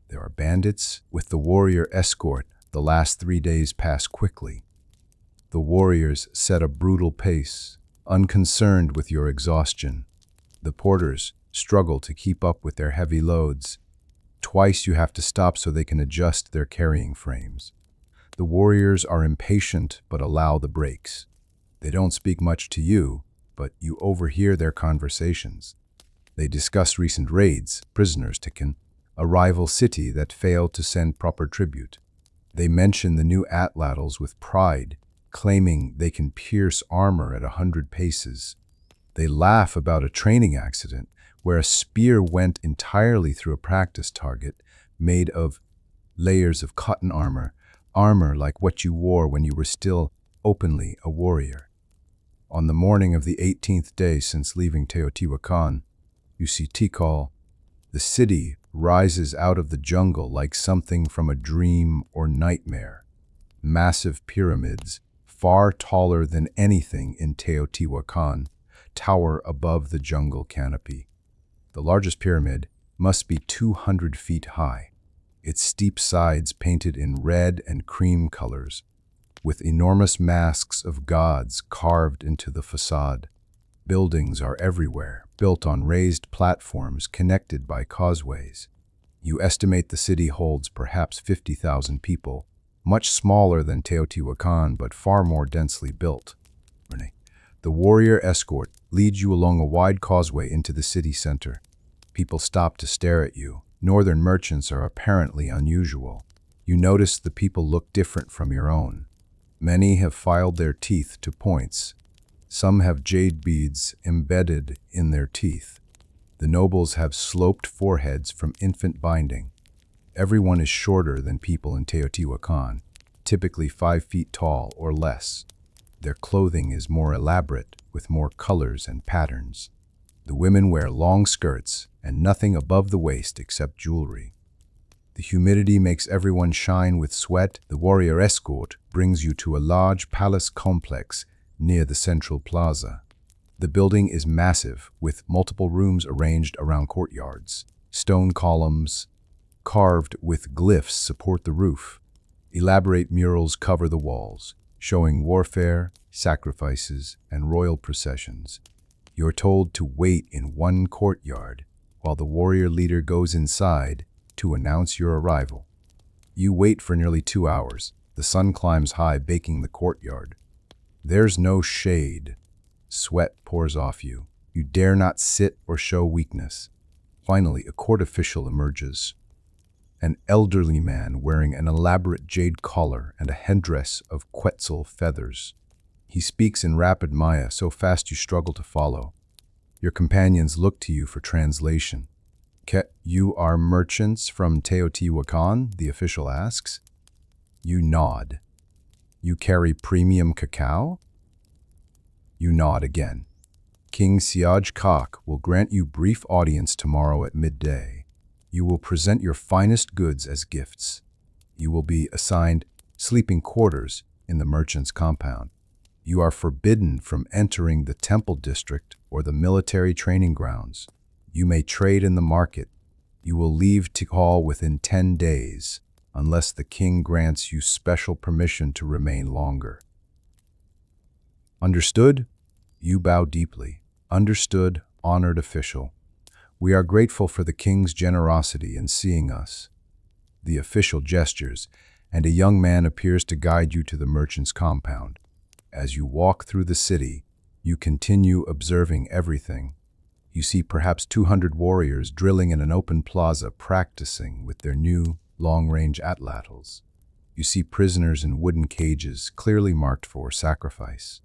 There are bandits. With the warrior escort, the last 3 days pass quickly. The warriors set a brutal pace, unconcerned with your exhaustion. The porters struggle to keep up with their heavy loads. Twice you have to stop so they can adjust their carrying frames. The warriors are impatient but allow the breaks. They don't speak much to you, but you overhear their conversations. They discuss recent raids, prisoners taken, a rival city that failed to send proper tribute. They mention the new atlatls with pride, claiming they can pierce armor at 100 paces. They laugh about a training accident where a spear went entirely through a practice target made of layers of cotton armor like what you wore when you were still openly a warrior. On the morning of the 18th day since leaving Teotihuacan, you see Tikal. The city rises out of the jungle like something from a dream or nightmare. Massive pyramids, far taller than anything in Teotihuacan, tower above the jungle canopy. The largest pyramid must be 200 feet high, its steep sides painted in red and cream colors, with enormous masks of gods carved into the facade. Buildings are everywhere, built on raised platforms connected by causeways. You estimate the city holds perhaps 50,000 people, much smaller than Teotihuacan but far more densely built. The warrior escort leads you along a wide causeway into the city center. People stop to stare at you. Northern merchants are apparently unusual. You notice the people look different from your own. Many have filed their teeth to points. Some have jade beads embedded in their teeth. The nobles have sloped foreheads from infant binding. Everyone is shorter than people in Teotihuacan, typically 5 feet tall or less. Their clothing is more elaborate, with more colors and patterns. The women wear long skirts and nothing above the waist except jewelry. The humidity makes everyone shine with sweat. The warrior escort brings you to a large palace complex near the central plaza. The building is massive, with multiple rooms arranged around courtyards. Stone columns carved with glyphs support the roof. Elaborate murals cover the walls, showing warfare, sacrifices, and royal processions. You're told to wait in one courtyard while the warrior leader goes inside to announce your arrival. You wait for nearly 2 hours. The sun climbs high, baking the courtyard. There's no shade. Sweat pours off you. You dare not sit or show weakness. Finally, a court official emerges. An elderly man wearing an elaborate jade collar and a headdress of quetzal feathers. He speaks in rapid Maya, so fast you struggle to follow. Your companions look to you for translation. You are merchants from Teotihuacan? The official asks. You nod. You carry premium cacao? You nod again. King Teotihuacan will grant you brief audience tomorrow at midday. You will present your finest goods as gifts. You will be assigned sleeping quarters in the merchant's compound. You are forbidden from entering the temple district or the military training grounds. You may trade in the market. You will leave Tikal within 10 days, unless the king grants you special permission to remain longer. Understood? You bow deeply. Understood, honored official. We are grateful for the king's generosity in seeing us. The official gestures, and a young man appears to guide you to the merchant's compound. As you walk through the city, you continue observing everything. You see perhaps 200 warriors drilling in an open plaza practicing with their new long-range atlatls. You see prisoners in wooden cages clearly marked for sacrifice.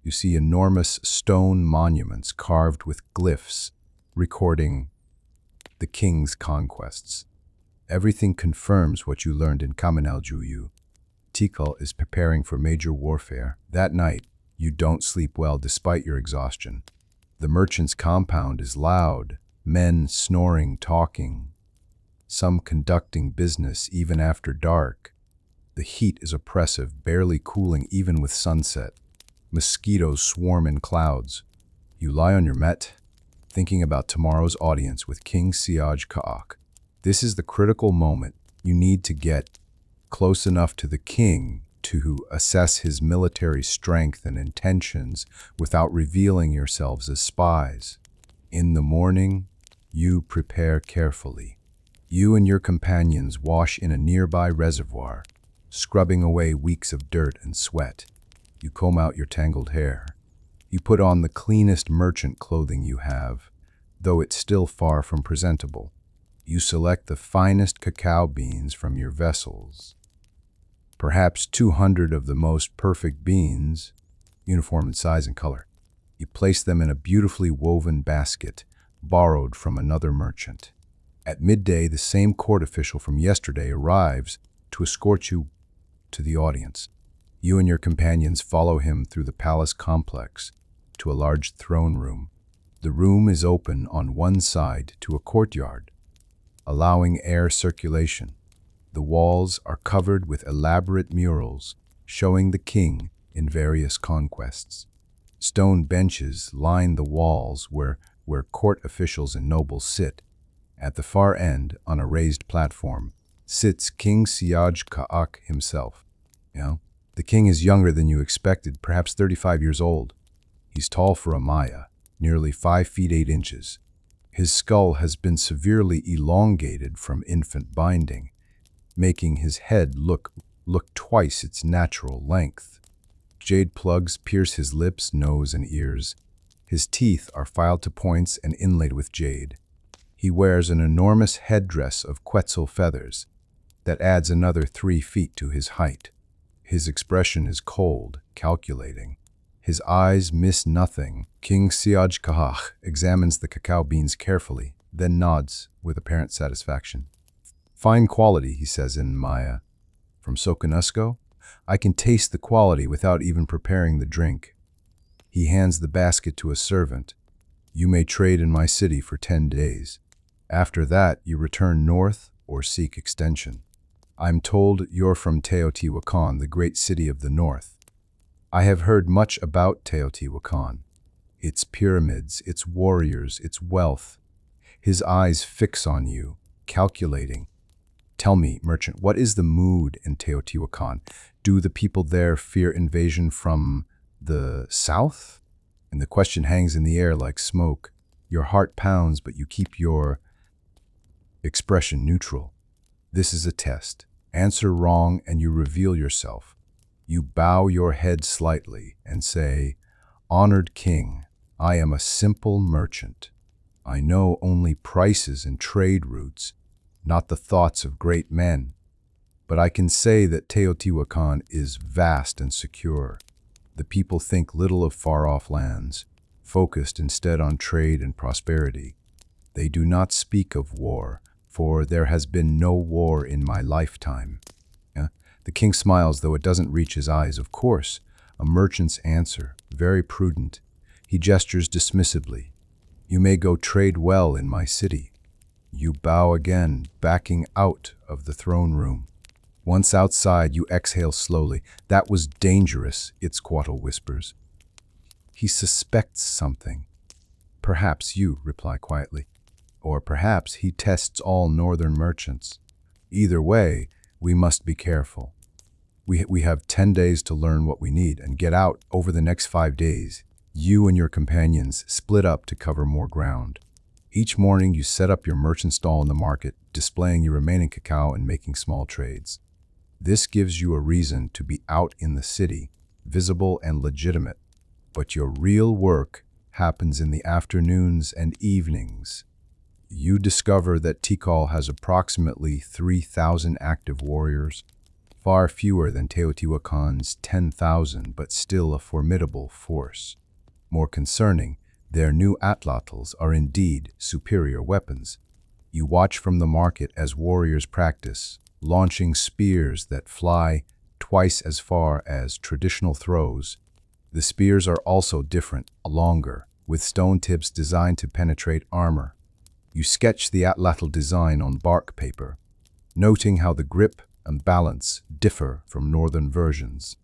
You see enormous stone monuments carved with glyphs recording the king's conquests. Everything confirms what you learned in Kaminaljuyu. Tikal is preparing for major warfare. That night, you don't sleep well despite your exhaustion. The merchant's compound is loud, men snoring, talking, some conducting business even after dark. The heat is oppressive, barely cooling even with sunset. Mosquitoes swarm in clouds. You lie on your mat, thinking about tomorrow's audience with King Teotihuacan. This is the critical moment. You need to get close enough to the king to assess his military strength and intentions without revealing yourselves as spies. In the morning, you prepare carefully. You and your companions wash in a nearby reservoir, scrubbing away weeks of dirt and sweat. You comb out your tangled hair. You put on the cleanest merchant clothing you have, though it's still far from presentable. You select the finest cacao beans from your vessels. Perhaps 200 of the most perfect beans, uniform in size and color. You place them in a beautifully woven basket, borrowed from another merchant. At midday, the same court official from yesterday arrives to escort you to the audience. You and your companions follow him through the palace complex. to a large throne room. The room is open on one side to a courtyard, allowing air circulation. The walls are covered with elaborate murals showing the king in various conquests. Stone benches line the walls where court officials and nobles sit. At the far end, on a raised platform, sits King Teotihuacan himself. The king is younger than you expected, perhaps 35 years old. He's tall for a Maya, nearly 5 feet 8 inches. His skull has been severely elongated from infant binding, making his head look twice its natural length. Jade plugs pierce his lips, nose, and ears. His teeth are filed to points and inlaid with jade. He wears an enormous headdress of quetzal feathers that adds another 3 feet to his height. His expression is cold, calculating. His eyes miss nothing. King Teotihuacan examines the cacao beans carefully, then nods with apparent satisfaction. "Fine quality," he says in Maya. "From Soconusco? I can taste the quality without even preparing the drink." He hands the basket to a servant. "You may trade in my city for 10 days. After that, you return north or seek extension. I'm told you're from Teotihuacan, the great city of the north. I have heard much about Teotihuacan. Its pyramids, its warriors, its wealth." His eyes fix on you, calculating. "Tell me, merchant, what is the mood in Teotihuacan? Do the people there fear invasion from the south?" And the question hangs in the air like smoke. Your heart pounds, but you keep your expression neutral. This is a test. Answer wrong and you reveal yourself. You bow your head slightly and say, "Honored king, I am a simple merchant. I know only prices and trade routes, not the thoughts of great men. But I can say that Teotihuacan is vast and secure. The people think little of far-off lands, focused instead on trade and prosperity. They do not speak of war, for there has been no war in my lifetime." The king smiles, though it doesn't reach his eyes. Of course, a merchant's answer, very prudent. He gestures dismissively. "You may go trade well in my city." You bow again, backing out of the throne room. Once outside, you exhale slowly. "That was dangerous," Itzcoatl whispers. He suspects something. "Perhaps you," reply quietly. Or perhaps he tests all northern merchants. Either way, we must be careful. We have 10 days to learn what we need and get out. Over the next 5 days, you and your companions split up to cover more ground. Each morning, you set up your merchant stall in the market, displaying your remaining cacao and making small trades. This gives you a reason to be out in the city, visible and legitimate. But your real work happens in the afternoons and evenings. You discover that Tikal has approximately 3,000 active warriors, far fewer than Teotihuacan's 10,000, but still a formidable force. More concerning, their new atlatls are indeed superior weapons. You watch from the market as warriors practice, launching spears that fly twice as far as traditional throws. The spears are also different, longer, with stone tips designed to penetrate armor. You sketch the atlatl design on bark paper, noting how the grip and balance differ from northern versions.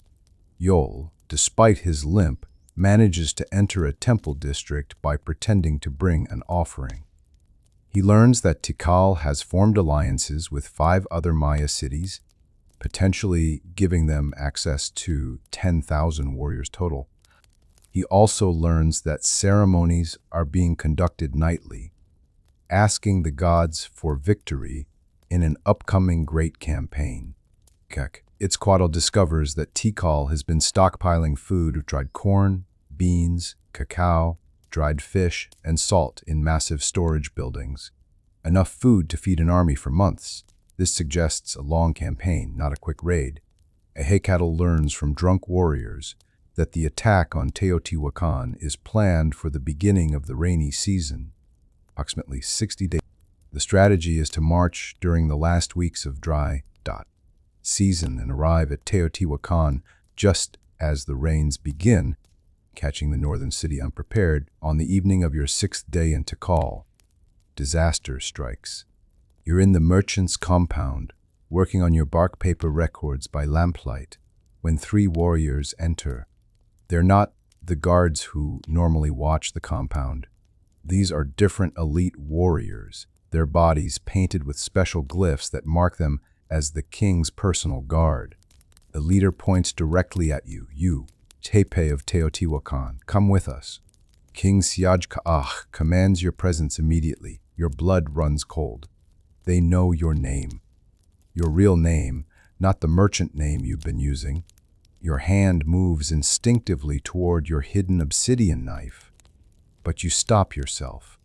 Yol, despite his limp, manages to enter a temple district by pretending to bring an offering. He learns that Tikal has formed alliances with 5 other Maya cities, potentially giving them access to 10,000 warriors total. He also learns that ceremonies are being conducted nightly, asking the gods for victory in an upcoming great campaign. Itzcoatl discovers that Tikal has been stockpiling food of dried corn, beans, cacao, dried fish, and salt in massive storage buildings. Enough food to feed an army for months. This suggests a long campaign, not a quick raid. Ahekatl learns from drunk warriors that the attack on Teotihuacan is planned for the beginning of the rainy season, approximately 60 days. The strategy is to march during the last weeks of dry season and arrive at Teotihuacan just as the rains begin, catching the northern city unprepared. On the evening of your 6th day in Tikal, disaster strikes. You're in the merchant's compound, working on your bark paper records by lamplight, when 3 warriors enter. They're not the guards who normally watch the compound. These are different elite warriors, their bodies painted with special glyphs that mark them as the king's personal guard. The leader points directly at you. You, Tepe of Teotihuacan, come with us. King Siaj commands your presence immediately. Your blood runs cold. They know your name. Your real name, not the merchant name you've been using. Your hand moves instinctively toward your hidden obsidian knife. But you stop yourself.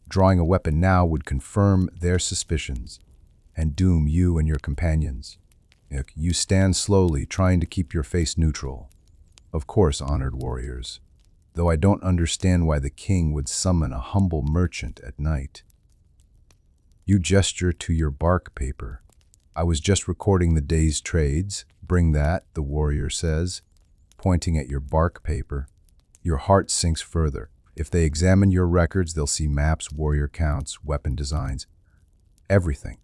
Drawing a weapon now would confirm their suspicions and doom you and your companions. You stand slowly, trying to keep your face neutral. Of course, honored warriors, though I don't understand why the king would summon a humble merchant at night. You gesture to your bark paper. I was just recording the day's trades. Bring that, the warrior says, pointing at your bark paper. Your heart sinks further. If they examine your records, they'll see maps, warrior counts, weapon designs, everything.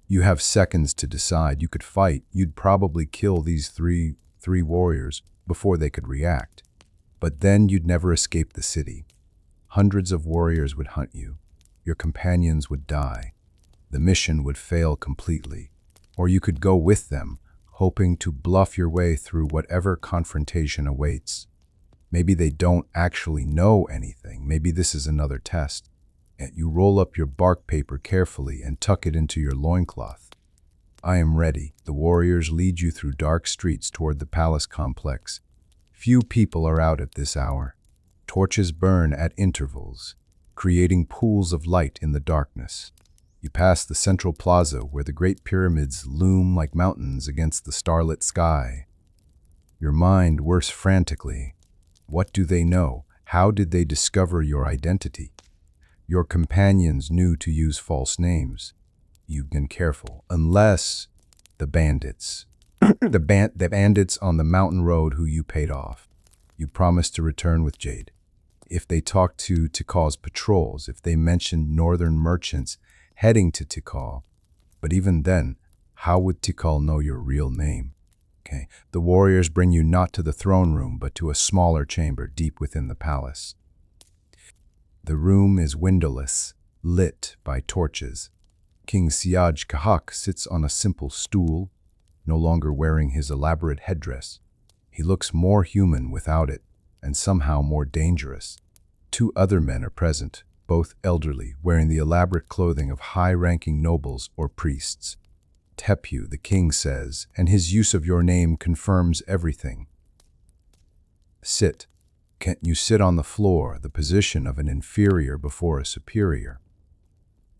You have seconds to decide. You could fight. You'd probably kill these three warriors before they could react. But then you'd never escape the city. Hundreds of warriors would hunt you. Your companions would die. The mission would fail completely. Or you could go with them, hoping to bluff your way through whatever confrontation awaits. Maybe they don't actually know anything. Maybe this is another test. You roll up your bark paper carefully and tuck it into your loincloth. I am ready. The warriors lead you through dark streets toward the palace complex. Few people are out at this hour. Torches burn at intervals, creating pools of light in the darkness. You pass the central plaza where the great pyramids loom like mountains against the starlit sky. Your mind works frantically. What do they know? How did they discover your identity? Your companions knew to use false names. You've been careful. Unless the bandits. the bandits on the mountain road who you paid off. You promised to return with Jade. If they talked to Tikal's patrols, if they mentioned northern merchants heading to Tikal. But even then, how would Tikal know your real name? The warriors bring you not to the throne room, but to a smaller chamber deep within the palace. The room is windowless, lit by torches. King Siaj Kahak sits on a simple stool, no longer wearing his elaborate headdress. He looks more human without it, and somehow more dangerous. 2 other men are present, both elderly, wearing the elaborate clothing of high-ranking nobles or priests. Tepu, the king says, and his use of your name confirms everything. Sit. Can't you sit on the floor, the position of an inferior before a superior?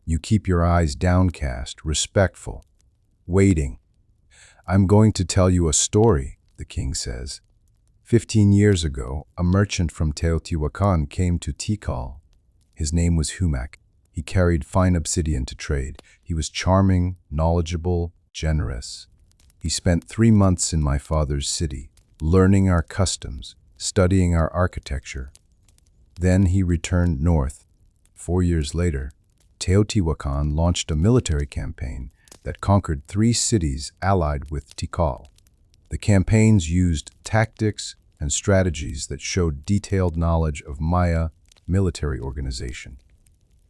You keep your eyes downcast, respectful, waiting. I'm going to tell you a story, the king says. 15 years ago, a merchant from Teotihuacan came to Tikal. His name was Humak. He carried fine obsidian to trade. He was charming, knowledgeable, generous. He spent 3 months in my father's city, learning our customs, studying our architecture. Then he returned north. 4 years later, Teotihuacan launched a military campaign that conquered 3 cities allied with Tikal. The campaigns used tactics and strategies that showed detailed knowledge of Maya military organization.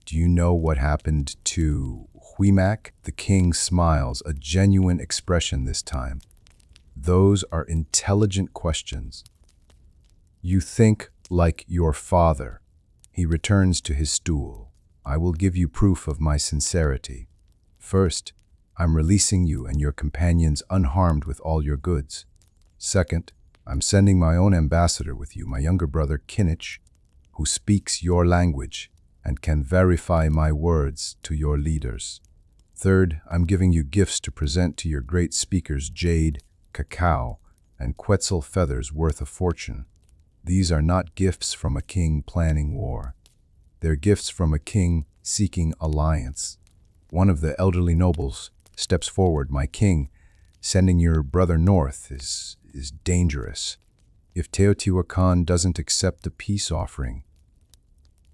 Do you know what happened to Huimak? The king smiles, a genuine expression this time. Those are intelligent questions. You think like your father. He returns to his stool. I will give you proof of my sincerity. First, I'm releasing you and your companions unharmed with all your goods. Second, I'm sending my own ambassador with you, my younger brother Kinich, who speaks your language and can verify my words to your leaders. Third, I'm giving you gifts to present to your great speakers jade, cacao, and quetzal feathers worth a fortune. These are not gifts from a king planning war. They're gifts from a king seeking alliance. One of the elderly nobles steps forward. My king, sending your brother north is dangerous. If Teotihuacan doesn't accept the peace offering,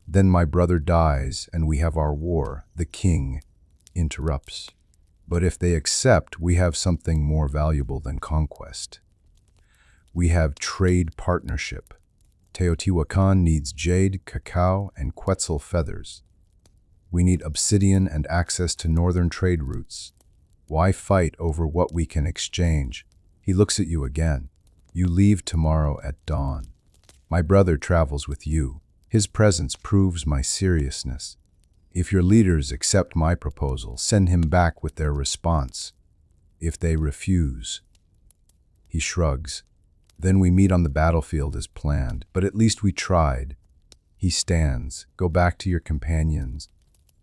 then my brother dies and we have our war, the king interrupts. But if they accept, we have something more valuable than conquest. We have trade partnership. Teotihuacan needs jade, cacao, and quetzal feathers. We need obsidian and access to northern trade routes. Why fight over what we can exchange? He looks at you again. You leave tomorrow at dawn. My brother travels with you. His presence proves my seriousness. If your leaders accept my proposal, send him back with their response. If they refuse, he shrugs. Then we meet on the battlefield as planned, but at least we tried. He stands. Go back to your companions.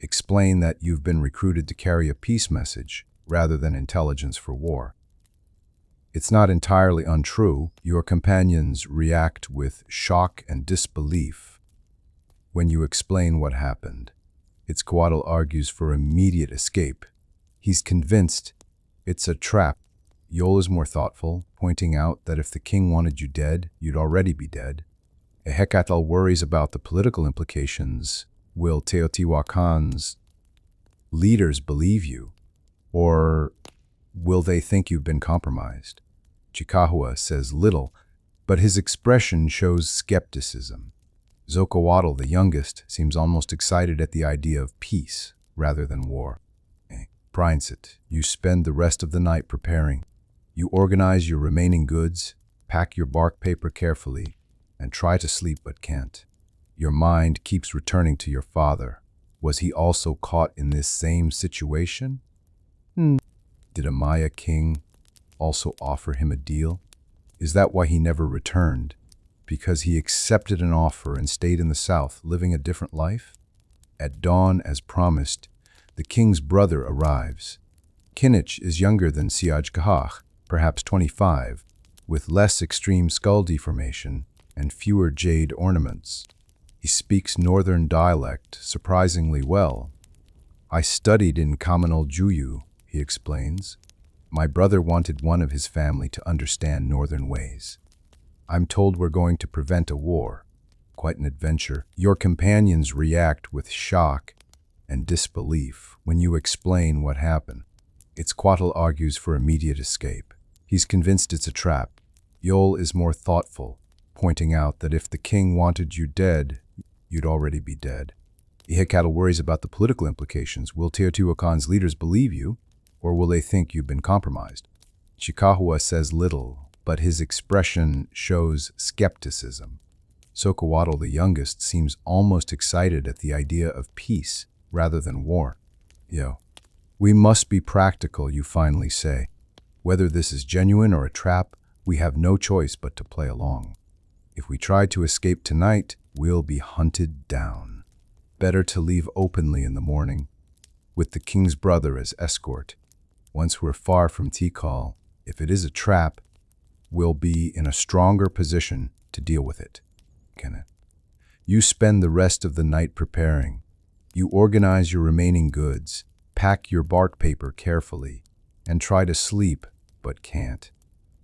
Explain that you've been recruited to carry a peace message rather than intelligence for war. It's not entirely untrue. Your companions react with shock and disbelief when you explain what happened. Itzcoatl argues for immediate escape. He's convinced it's a trap. Yol is more thoughtful, pointing out that if the king wanted you dead, you'd already be dead. Ehecatl worries about the political implications. Will Teotihuacan's leaders believe you? Or will they think you've been compromised? Chicahua says little, but his expression shows skepticism. Xocoatl, the youngest, seems almost excited at the idea of peace rather than war. Princeat, you spend the rest of the night preparing. You organize your remaining goods, pack your bark paper carefully, and try to sleep but can't. Your mind keeps returning to your father. Was he also caught in this same situation? Did a Maya king also offer him a deal? Is that why he never returned? Because he accepted an offer and stayed in the south, living a different life? At dawn, as promised, the king's brother arrives. Kinich is younger than Siaj Kahach, perhaps 25, with less extreme skull deformation and fewer jade ornaments. He speaks northern dialect surprisingly well. I studied in Kamanal Juyu, he explains. My brother wanted one of his family to understand northern ways. I'm told we're going to prevent a war. Quite an adventure. Your companions react with shock and disbelief when you explain what happened. Itzcoatl argues for immediate escape. He's convinced it's a trap. Yol is more thoughtful, pointing out that if the king wanted you dead, you'd already be dead. Ehecatl worries about the political implications. Will Teotihuacan's leaders believe you, or will they think you've been compromised? Chicahua says little, but his expression shows skepticism. Xocoatl, the youngest, seems almost excited at the idea of peace rather than war. We must be practical, you finally say. Whether this is genuine or a trap, we have no choice but to play along. If we try to escape tonight, we'll be hunted down. Better to leave openly in the morning, with the king's brother as escort. Once we're far from Tikal, if it is a trap, we'll be in a stronger position to deal with it. Kenneth. You spend the rest of the night preparing. You organize your remaining goods, pack your bark paper carefully, and try to sleep, but can't.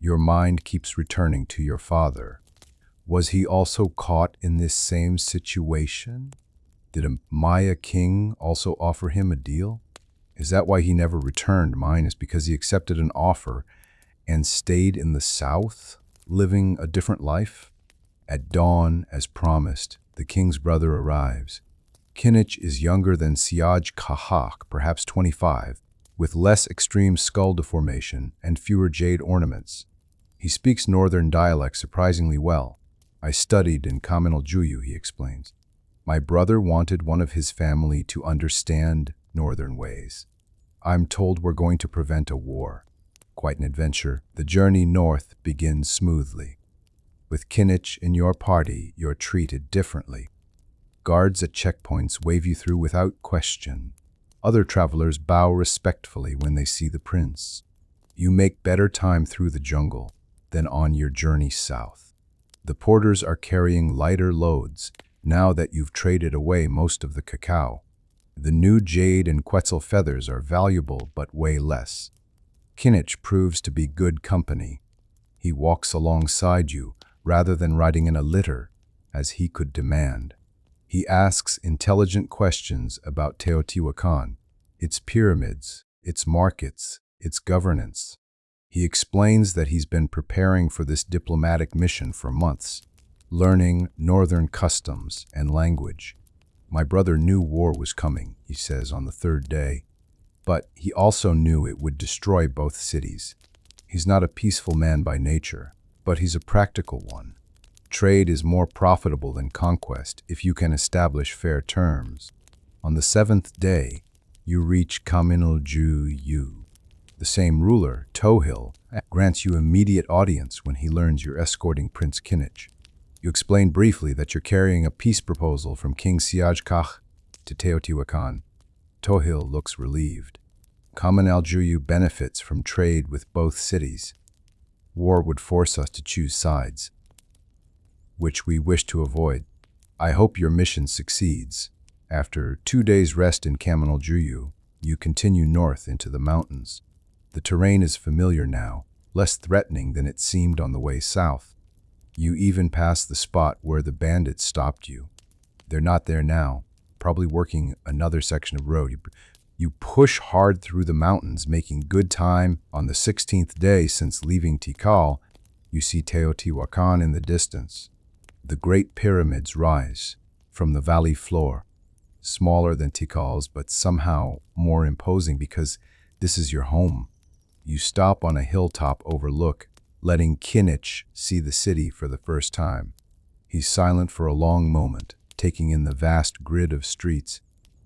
Your mind keeps returning to your father. Was he also caught in this same situation? Did a Maya king also offer him a deal? Is that why he never returned? Mine is because he accepted an offer and stayed in the south, living a different life? At dawn, as promised, the king's brother arrives. Kinich is younger than Siaj Kahak, perhaps 25, with less extreme skull deformation and fewer jade ornaments. He speaks northern dialect surprisingly well. I studied in Kamanal Juyu, he explains. My brother wanted one of his family to understand northern ways. I'm told we're going to prevent a war. Quite an adventure. The journey north begins smoothly. With Kinich in your party, you're treated differently. Guards at checkpoints wave you through without question. Other travelers bow respectfully when they see the prince. You make better time through the jungle than on your journey south. The porters are carrying lighter loads now that you've traded away most of the cacao. The new jade and quetzal feathers are valuable but weigh less. Kinich proves to be good company. He walks alongside you, rather than riding in a litter, as he could demand. He asks intelligent questions about Teotihuacan, its pyramids, its markets, its governance. He explains that he's been preparing for this diplomatic mission for months, learning northern customs and language. My brother knew war was coming, he says on the third day, but he also knew it would destroy both cities. He's not a peaceful man by nature, but he's a practical one. Trade is more profitable than conquest if you can establish fair terms. On the seventh day, you reach Kaminaljuyu. The same ruler, Tohil, grants you immediate audience when he learns you're escorting Prince Kinich. You explain briefly that you're carrying a peace proposal from King Siajkach to Teotihuacan. Tohil looks relieved. Kaminaljuyu benefits from trade with both cities. War would force us to choose sides, which we wish to avoid. I hope your mission succeeds. After 2 days' rest in Kaminaljuyu, you continue north into the mountains. The terrain is familiar now, less threatening than it seemed on the way south. You even pass the spot where the bandits stopped you. They're not there now, probably working another section of road. You push hard through the mountains, making good time. On the 16th day since leaving Tikal, you see Teotihuacan in the distance. The great pyramids rise from the valley floor, smaller than Tikal's, but somehow more imposing because this is your home. You stop on a hilltop overlook, letting Kinich see the city for the first time. He's silent for a long moment, taking in the vast grid of streets,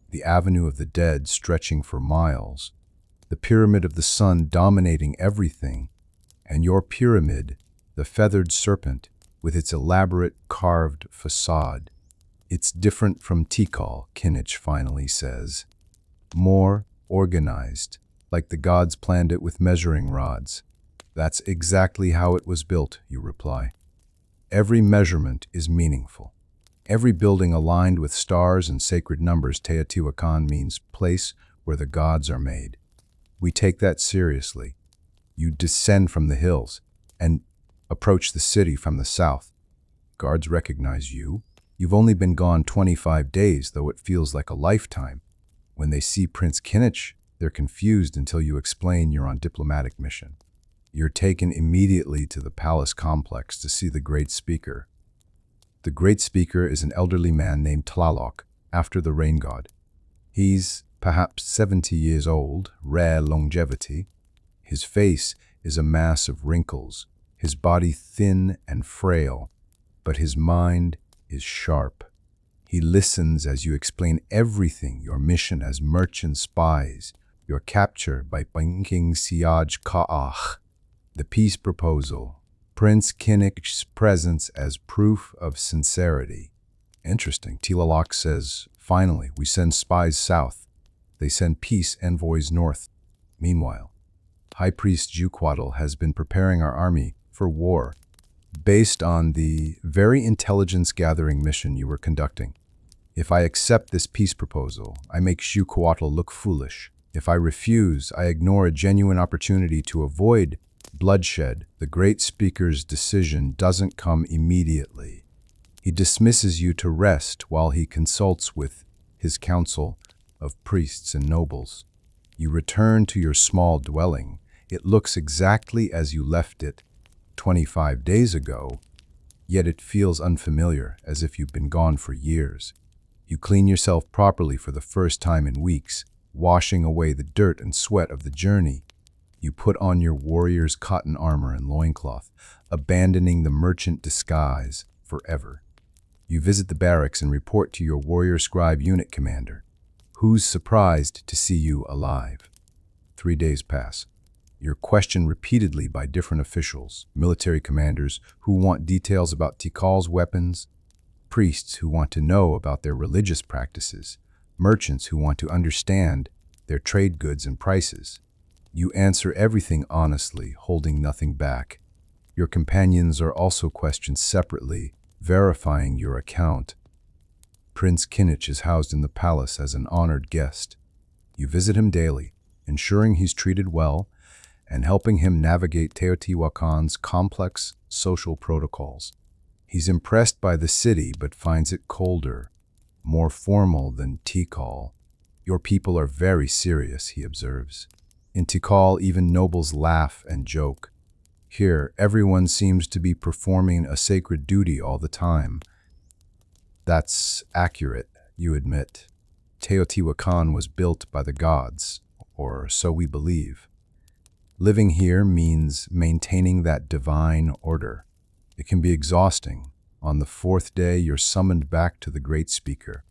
the Avenue of the Dead stretching for miles, the Pyramid of the Sun dominating everything, and your pyramid, the Feathered Serpent, with its elaborate carved facade. It's different from Tikal, Kinich finally says. More organized, like the gods planned it with measuring rods. That's exactly how it was built, you reply. Every measurement is meaningful. Every building aligned with stars and sacred numbers. Teotihuacan means place where the gods are made. We take that seriously. You descend from the hills and approach the city from the south. Guards recognize you. You've only been gone 25 days, though it feels like a lifetime. When they see Prince Kinich, they're confused until you explain you're on diplomatic mission. You're taken immediately to the palace complex to see the Great Speaker. The Great Speaker is an elderly man named Tlaloc, after the rain god. He's perhaps 70 years old, rare longevity. His face is a mass of wrinkles, his body thin and frail, but his mind is sharp. He listens as you explain everything, your mission as merchant spies, your capture by King Siajkach, the peace proposal, Prince Kinich's presence as proof of sincerity. Interesting. Tlaloc says, finally, we send spies south. They send peace envoys north. Meanwhile, High Priest Juquatl has been preparing our army for war based on the very intelligence-gathering mission you were conducting. If I accept this peace proposal, I make Juquatl look foolish. If I refuse, I ignore a genuine opportunity to avoid bloodshed. The Great Speaker's decision doesn't come immediately. He dismisses you to rest while he consults with his council of priests and nobles. You return to your small dwelling. It looks exactly as you left it 25 days ago, yet it feels unfamiliar, as if you've been gone for years. You clean yourself properly for the first time in weeks, washing away the dirt and sweat of the journey. You put on your warrior's cotton armor and loincloth, abandoning the merchant disguise forever. You visit the barracks and report to your warrior scribe unit commander, who's surprised to see you alive. 3 days pass. You're questioned repeatedly by different officials, military commanders who want details about Tikal's weapons, priests who want to know about their religious practices, merchants who want to understand their trade goods and prices. You answer everything honestly, holding nothing back. Your companions are also questioned separately, verifying your account. Prince Kinich is housed in the palace as an honored guest. You visit him daily, ensuring he's treated well and helping him navigate Teotihuacan's complex social protocols. He's impressed by the city but finds it colder, more formal than Tikal. Your people are very serious, he observes. In Tikal, even nobles laugh and joke. Here, everyone seems to be performing a sacred duty all the time. That's accurate, you admit. Teotihuacan was built by the gods, or so we believe. Living here means maintaining that divine order. It can be exhausting. On the fourth day, you're summoned back to the Great Speaker.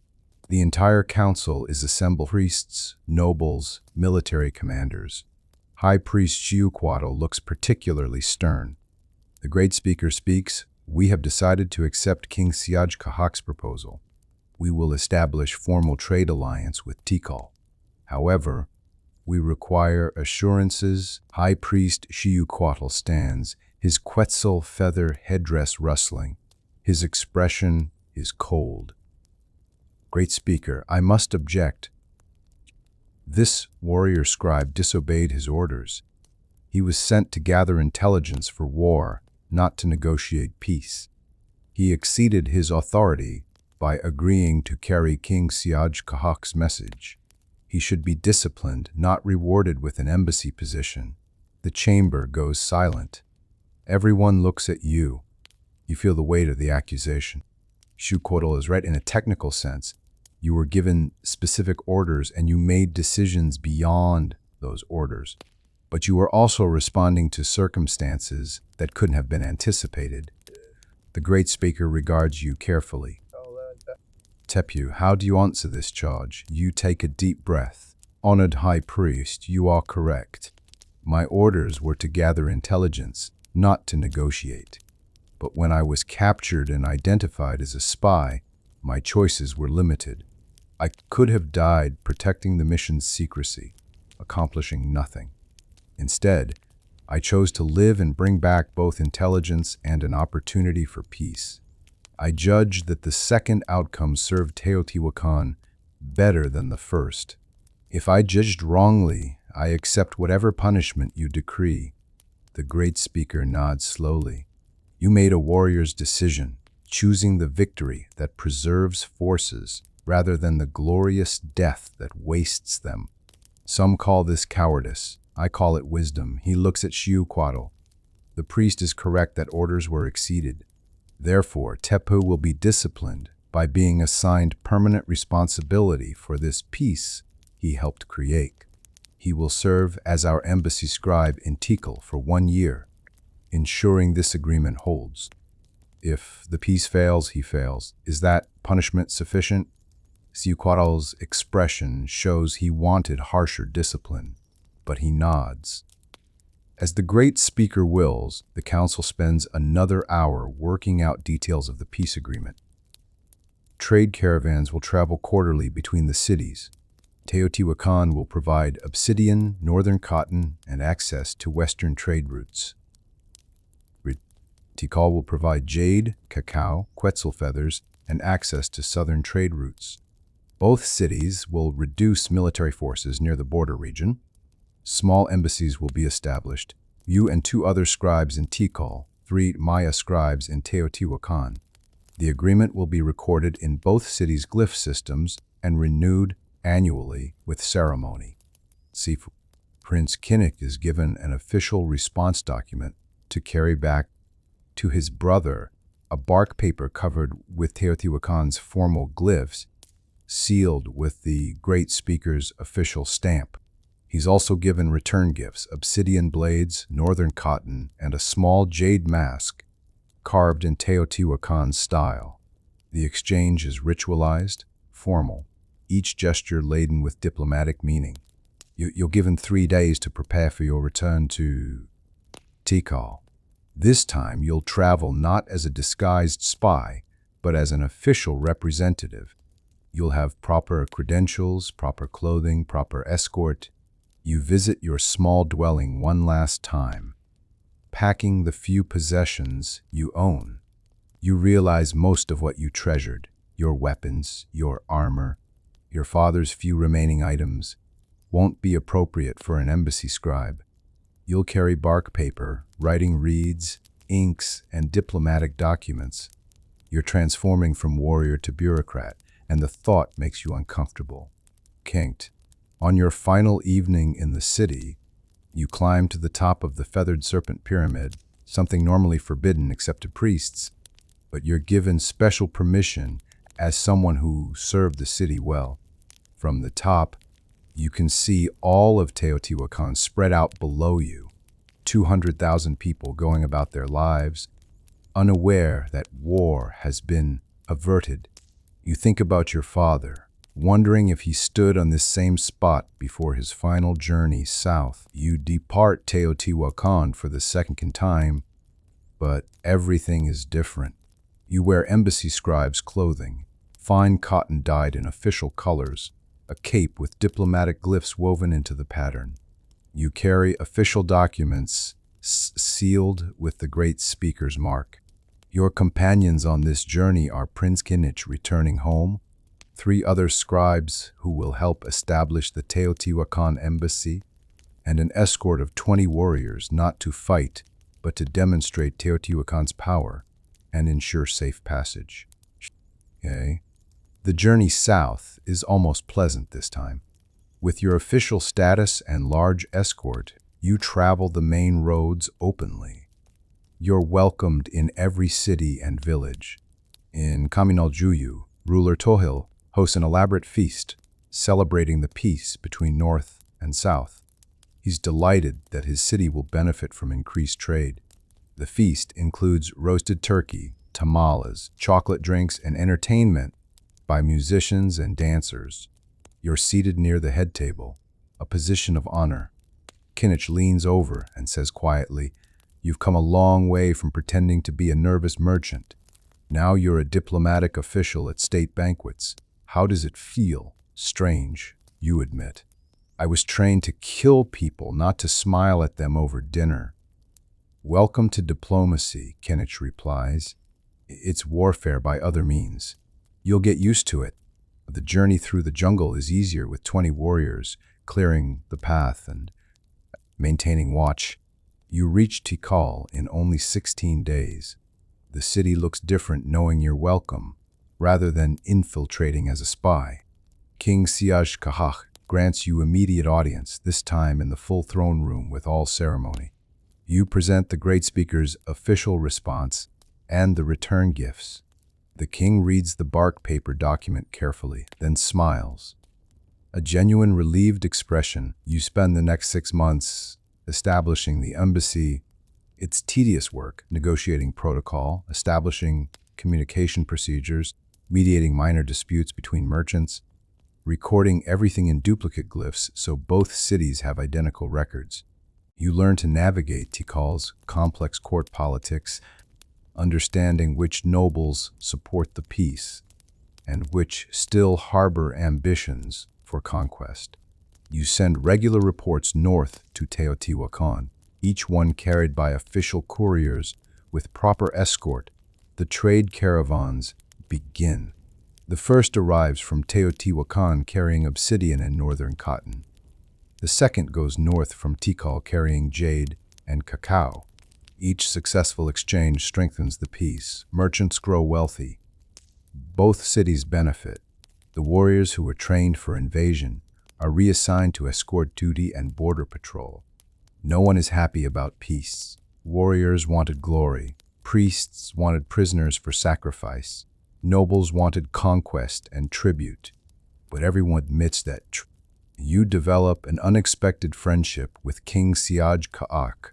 The entire council is assembled: priests, nobles, military commanders. High Priest Teotihuacan looks particularly stern. The Great Speaker speaks. We have decided to accept King Teotihuacan's proposal. We will establish formal trade alliance with Tikal. However, we require assurances. High Priest Teotihuacan stands, his quetzal feather headdress rustling. His expression is cold. Great Speaker, I must object. This warrior scribe disobeyed his orders. He was sent to gather intelligence for war, not to negotiate peace. He exceeded his authority by agreeing to carry King Teotihuacan's message. He should be disciplined, not rewarded with an embassy position. The chamber goes silent. Everyone looks at you. You feel the weight of the accusation. Teotihuacan is right in a technical sense. You were given specific orders and you made decisions beyond those orders. But you were also responding to circumstances that couldn't have been anticipated. The Great Speaker regards you carefully. Tepu, how do you answer this charge? You take a deep breath. Honored High Priest, you are correct. My orders were to gather intelligence, not to negotiate. But when I was captured and identified as a spy, my choices were limited. I could have died protecting the mission's secrecy, accomplishing nothing. Instead, I chose to live and bring back both intelligence and an opportunity for peace. I judged that the second outcome served Teotihuacan better than the first. If I judged wrongly, I accept whatever punishment you decree. The Great Speaker nods slowly. You made a warrior's decision, choosing the victory that preserves forces rather than the glorious death that wastes them. Some call this cowardice. I call it wisdom. He looks at Teotihuacan. The priest is correct that orders were exceeded. Therefore, Tepu will be disciplined by being assigned permanent responsibility for this peace he helped create. He will serve as our embassy scribe in Tikal for 1 year, ensuring this agreement holds. If the peace fails, he fails. Is that punishment sufficient? Teotihuacan's expression shows he wanted harsher discipline, but he nods. As the Great Speaker wills, the council spends another hour working out details of the peace agreement. Trade caravans will travel quarterly between the cities. Teotihuacan will provide obsidian, northern cotton, and access to western trade routes. Tikal will provide jade, cacao, quetzal feathers, and access to southern trade routes. Both cities will reduce military forces near the border region. Small embassies will be established. You and 2 other scribes in Tikal, 3 Maya scribes in Teotihuacan. The agreement will be recorded in both cities' glyph systems and renewed annually with ceremony. Sifu. Prince Kinnick is given an official response document to carry back to his brother, a bark paper covered with Teotihuacan's formal glyphs, sealed with the Great Speaker's official stamp. He's also given return gifts: obsidian blades, northern cotton, and a small jade mask carved in Teotihuacan style. The exchange is ritualized, formal, each gesture laden with diplomatic meaning. You're given 3 days to prepare for your return to Tikal. This time you'll travel not as a disguised spy, but as an official representative. You'll have proper credentials, proper clothing, proper escort. You visit your small dwelling one last time, packing the few possessions you own. You realize most of what you treasured: your weapons, your armor, your father's few remaining items, won't be appropriate for an embassy scribe. You'll carry bark paper, writing reeds, inks, and diplomatic documents. You're transforming from warrior to bureaucrat, and the thought makes you uncomfortable. Kinked. On your final evening in the city, you climb to the top of the Feathered Serpent Pyramid, something normally forbidden except to priests, but you're given special permission as someone who served the city well. From the top, you can see all of Teotihuacan spread out below you, 200,000 people going about their lives, unaware that war has been averted. You think about your father, wondering if he stood on this same spot before his final journey south. You depart Teotihuacan for the second time, but everything is different. You wear embassy scribes' clothing, fine cotton dyed in official colors, a cape with diplomatic glyphs woven into the pattern. You carry official documents sealed with the Great Speaker's mark. Your companions on this journey are Prince Kinich returning home, 3 other scribes who will help establish the Teotihuacan embassy, and an escort of 20 warriors not to fight, but to demonstrate Teotihuacan's power and ensure safe passage. Okay. The journey south is almost pleasant this time. With your official status and large escort, you travel the main roads openly. You're welcomed in every city and village. In Kaminaljuyu, ruler Tohil hosts an elaborate feast celebrating the peace between North and South. He's delighted that his city will benefit from increased trade. The feast includes roasted turkey, tamales, chocolate drinks, and entertainment by musicians and dancers. You're seated near the head table, a position of honor. Kinich leans over and says quietly, "You've come a long way from pretending to be a nervous merchant. Now you're a diplomatic official at state banquets. How does it feel? Strange, you admit. I was trained to kill people, not to smile at them over dinner." "Welcome to diplomacy," Kinich replies. "It's warfare by other means. You'll get used to it. The journey through the jungle is easier with 20 warriors, clearing the path and maintaining watch. You reach Tikal in only 16 days. The city looks different knowing you're welcome, rather than infiltrating as a spy. King Siaj Kahach grants you immediate audience, this time in the full throne room with all ceremony. You present the Great Speaker's official response and the return gifts. The king reads the bark paper document carefully, then smiles. A genuine relieved expression. You spend the next 6 months establishing the embassy. It's tedious work, negotiating protocol, establishing communication procedures, mediating minor disputes between merchants, recording everything in duplicate glyphs so both cities have identical records. You learn to navigate Tikal's complex court politics, understanding which nobles support the peace and which still harbor ambitions for conquest. You send regular reports north to Teotihuacan, each one carried by official couriers with proper escort. The trade caravans begin. The first arrives from Teotihuacan carrying obsidian and northern cotton. The second goes north from Tikal carrying jade and cacao. Each successful exchange strengthens the peace. Merchants grow wealthy. Both cities benefit. The warriors who were trained for invasion are reassigned to escort duty and border patrol. No one is happy about peace. Warriors wanted glory. Priests wanted prisoners for sacrifice. Nobles wanted conquest and tribute. But everyone admits that you develop an unexpected friendship with King Siaj Kaak.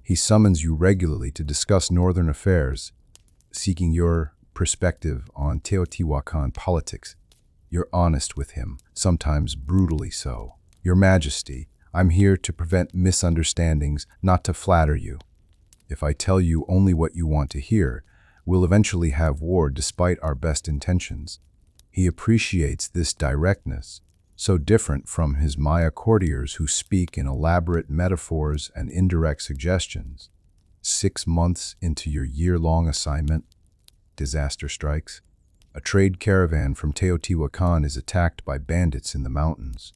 He summons you regularly to discuss northern affairs, seeking your perspective on Teotihuacan politics. You're honest with him, sometimes brutally so. "Your Majesty, I'm here to prevent misunderstandings, not to flatter you. If I tell you only what you want to hear, we'll eventually have war despite our best intentions." He appreciates this directness, so different from his Maya courtiers who speak in elaborate metaphors and indirect suggestions. 6 months into your year-long assignment, disaster strikes. A trade caravan from Teotihuacan is attacked by bandits in the mountains.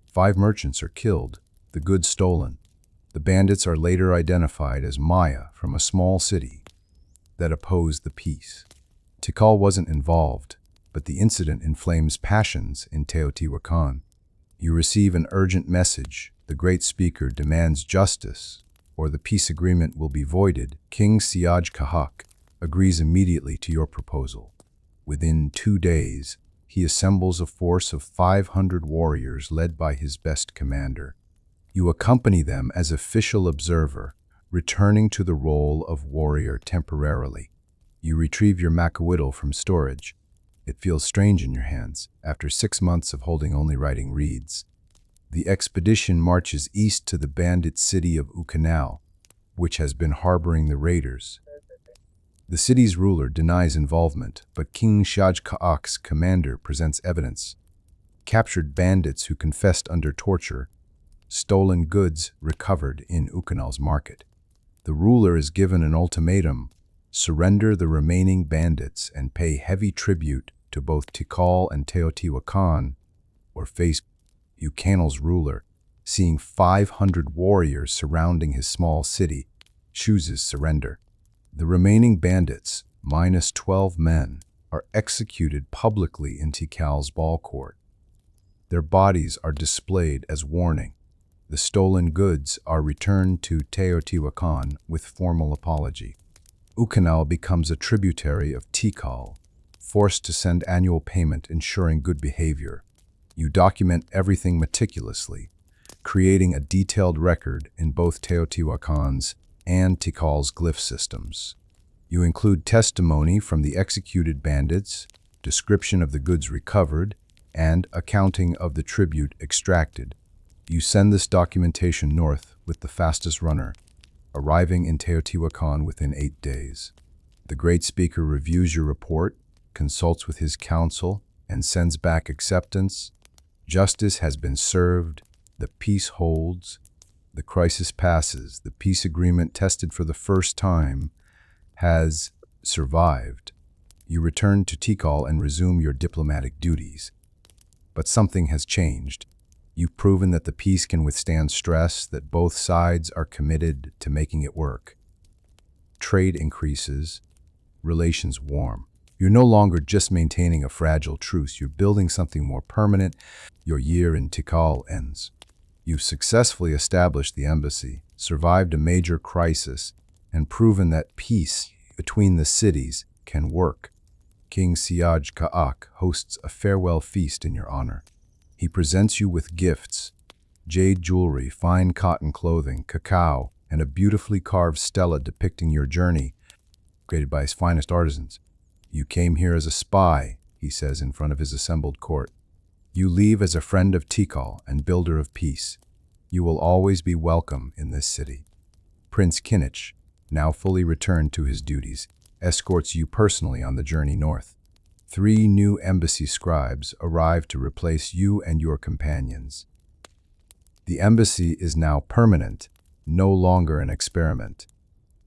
5 merchants are killed, the goods stolen. The bandits are later identified as Maya from a small city that opposed the peace. Tikal wasn't involved, but the incident inflames passions in Teotihuacan. You receive an urgent message. The great speaker demands justice, or the peace agreement will be voided. King Teotihuacan agrees immediately to your proposal. Within 2 days, he assembles a force of 500 warriors led by his best commander. You accompany them as official observer, returning to the role of warrior temporarily. You retrieve your macawiddle from storage. It feels strange in your hands after 6 months of holding only writing reeds. The expedition marches east to the bandit city of Ucanal, which has been harboring the raiders. The city's ruler denies involvement, but King Teotihuacan's commander presents evidence. Captured bandits who confessed under torture, stolen goods recovered in Ucanal's market. The ruler is given an ultimatum: surrender the remaining bandits and pay heavy tribute to both Tikal and Teotihuacan, or face Ucanal's ruler, seeing 500 warriors surrounding his small city, chooses surrender. The remaining bandits, minus 12 men, are executed publicly in Tikal's ball court. Their bodies are displayed as warning. The stolen goods are returned to Teotihuacan with formal apology. Ucanal becomes a tributary of Tikal, forced to send annual payment ensuring good behavior. You document everything meticulously, creating a detailed record in both Teotihuacan's and Tikal's glyph systems. You include testimony from the executed bandits, description of the goods recovered, and accounting of the tribute extracted. You send this documentation north with the fastest runner, arriving in Teotihuacan within 8 days. The great speaker reviews your report, consults with his council, and sends back acceptance. Justice has been served, the peace holds, the crisis passes, the peace agreement tested for the first time has survived. You return to Tikal and resume your diplomatic duties. But something has changed. You've proven that the peace can withstand stress, that both sides are committed to making it work. Trade increases, relations warm. You're no longer just maintaining a fragile truce, you're building something more permanent. Your year in Tikal ends. You've successfully established the embassy, survived a major crisis, and proven that peace between the cities can work. King Teotihuacan hosts a farewell feast in your honor. He presents you with gifts: jade jewelry, fine cotton clothing, cacao, and a beautifully carved stela depicting your journey, created by his finest artisans. You came here as a spy, he says in front of his assembled court. You leave as a friend of Tikal and builder of peace. You will always be welcome in this city. Prince Kinich, now fully returned to his duties, escorts you personally on the journey north. 3 new embassy scribes arrive to replace you and your companions. The embassy is now permanent, no longer an experiment.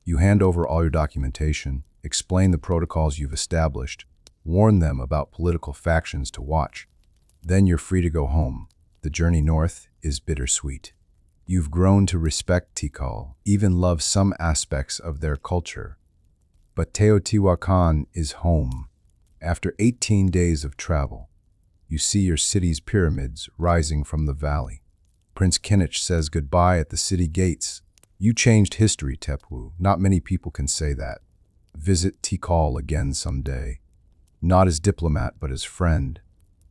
You hand over all your documentation, explain the protocols you've established, warn them about political factions to watch. Then you're free to go home. The journey north is bittersweet. You've grown to respect Tikal, even love some aspects of their culture. But Teotihuacan is home. After 18 days of travel, you see your city's pyramids rising from the valley. Prince Kinich says goodbye at the city gates. You changed history, Tepu. Not many people can say that. Visit Tikal again someday. Not as diplomat, but as friend.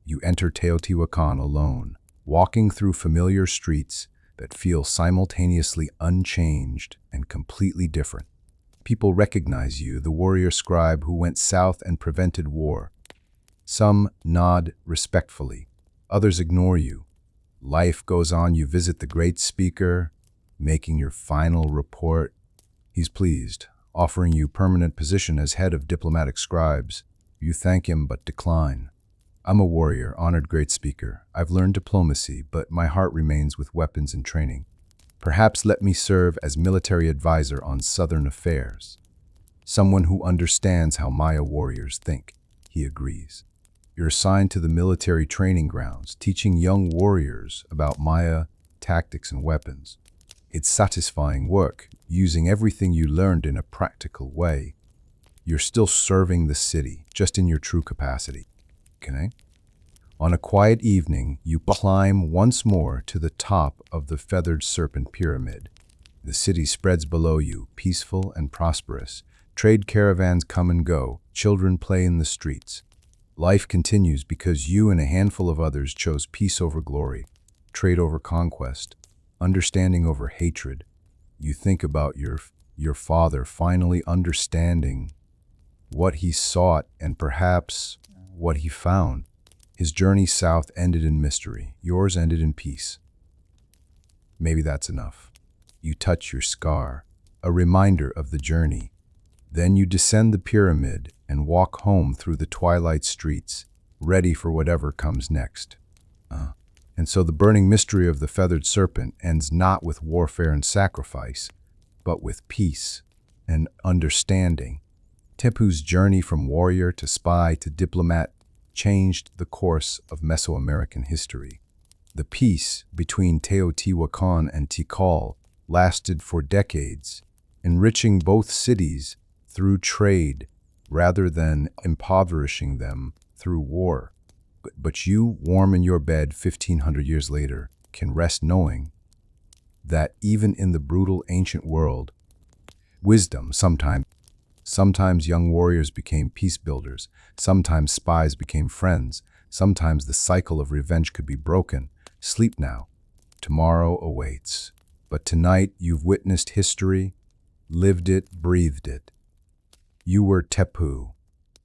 You enter Teotihuacan alone, walking through familiar streets that feel simultaneously unchanged and completely different. People recognize you, the warrior scribe who went south and prevented war. Some nod respectfully, others ignore you. Life goes on. You visit the great speaker, making your final report. He's pleased, offering you permanent position as head of diplomatic scribes. You thank him but decline. I'm a warrior, honored great speaker. I've learned diplomacy, but my heart remains with weapons and training. Perhaps let me serve as military advisor on southern affairs. Someone who understands how Maya warriors think. He agrees. You're assigned to the military training grounds, teaching young warriors about Maya tactics and weapons. It's satisfying work, using everything you learned in a practical way. You're still serving the city, just in your true capacity. Okay? On a quiet evening, you climb once more to the top of the Feathered Serpent Pyramid. The city spreads below you, peaceful and prosperous. Trade caravans come and go, children play in the streets. Life continues because you and a handful of others chose peace over glory, trade over conquest, understanding over hatred. You think about your father finally understanding what he sought and perhaps what he found. His journey south ended in mystery. Yours ended in peace. Maybe that's enough. You touch your scar, a reminder of the journey. Then you descend the pyramid and walk home through the twilight streets, ready for whatever comes next. And so the burning mystery of the feathered serpent ends not with warfare and sacrifice, but with peace and understanding. Tepu's journey from warrior to spy to diplomat changed the course of Mesoamerican history. The peace between Teotihuacan and Tikal lasted for decades, enriching both cities through trade rather than impoverishing them through war. But you, warm in your bed 1,500 years later, can rest knowing that even in the brutal ancient world, wisdom sometimes young warriors became peace builders, sometimes spies became friends, sometimes the cycle of revenge could be broken. Sleep now. Tomorrow awaits. But tonight you've witnessed history, lived it, breathed it. You were Tepu,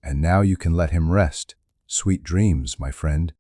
and now you can let him rest. Sweet dreams, my friend.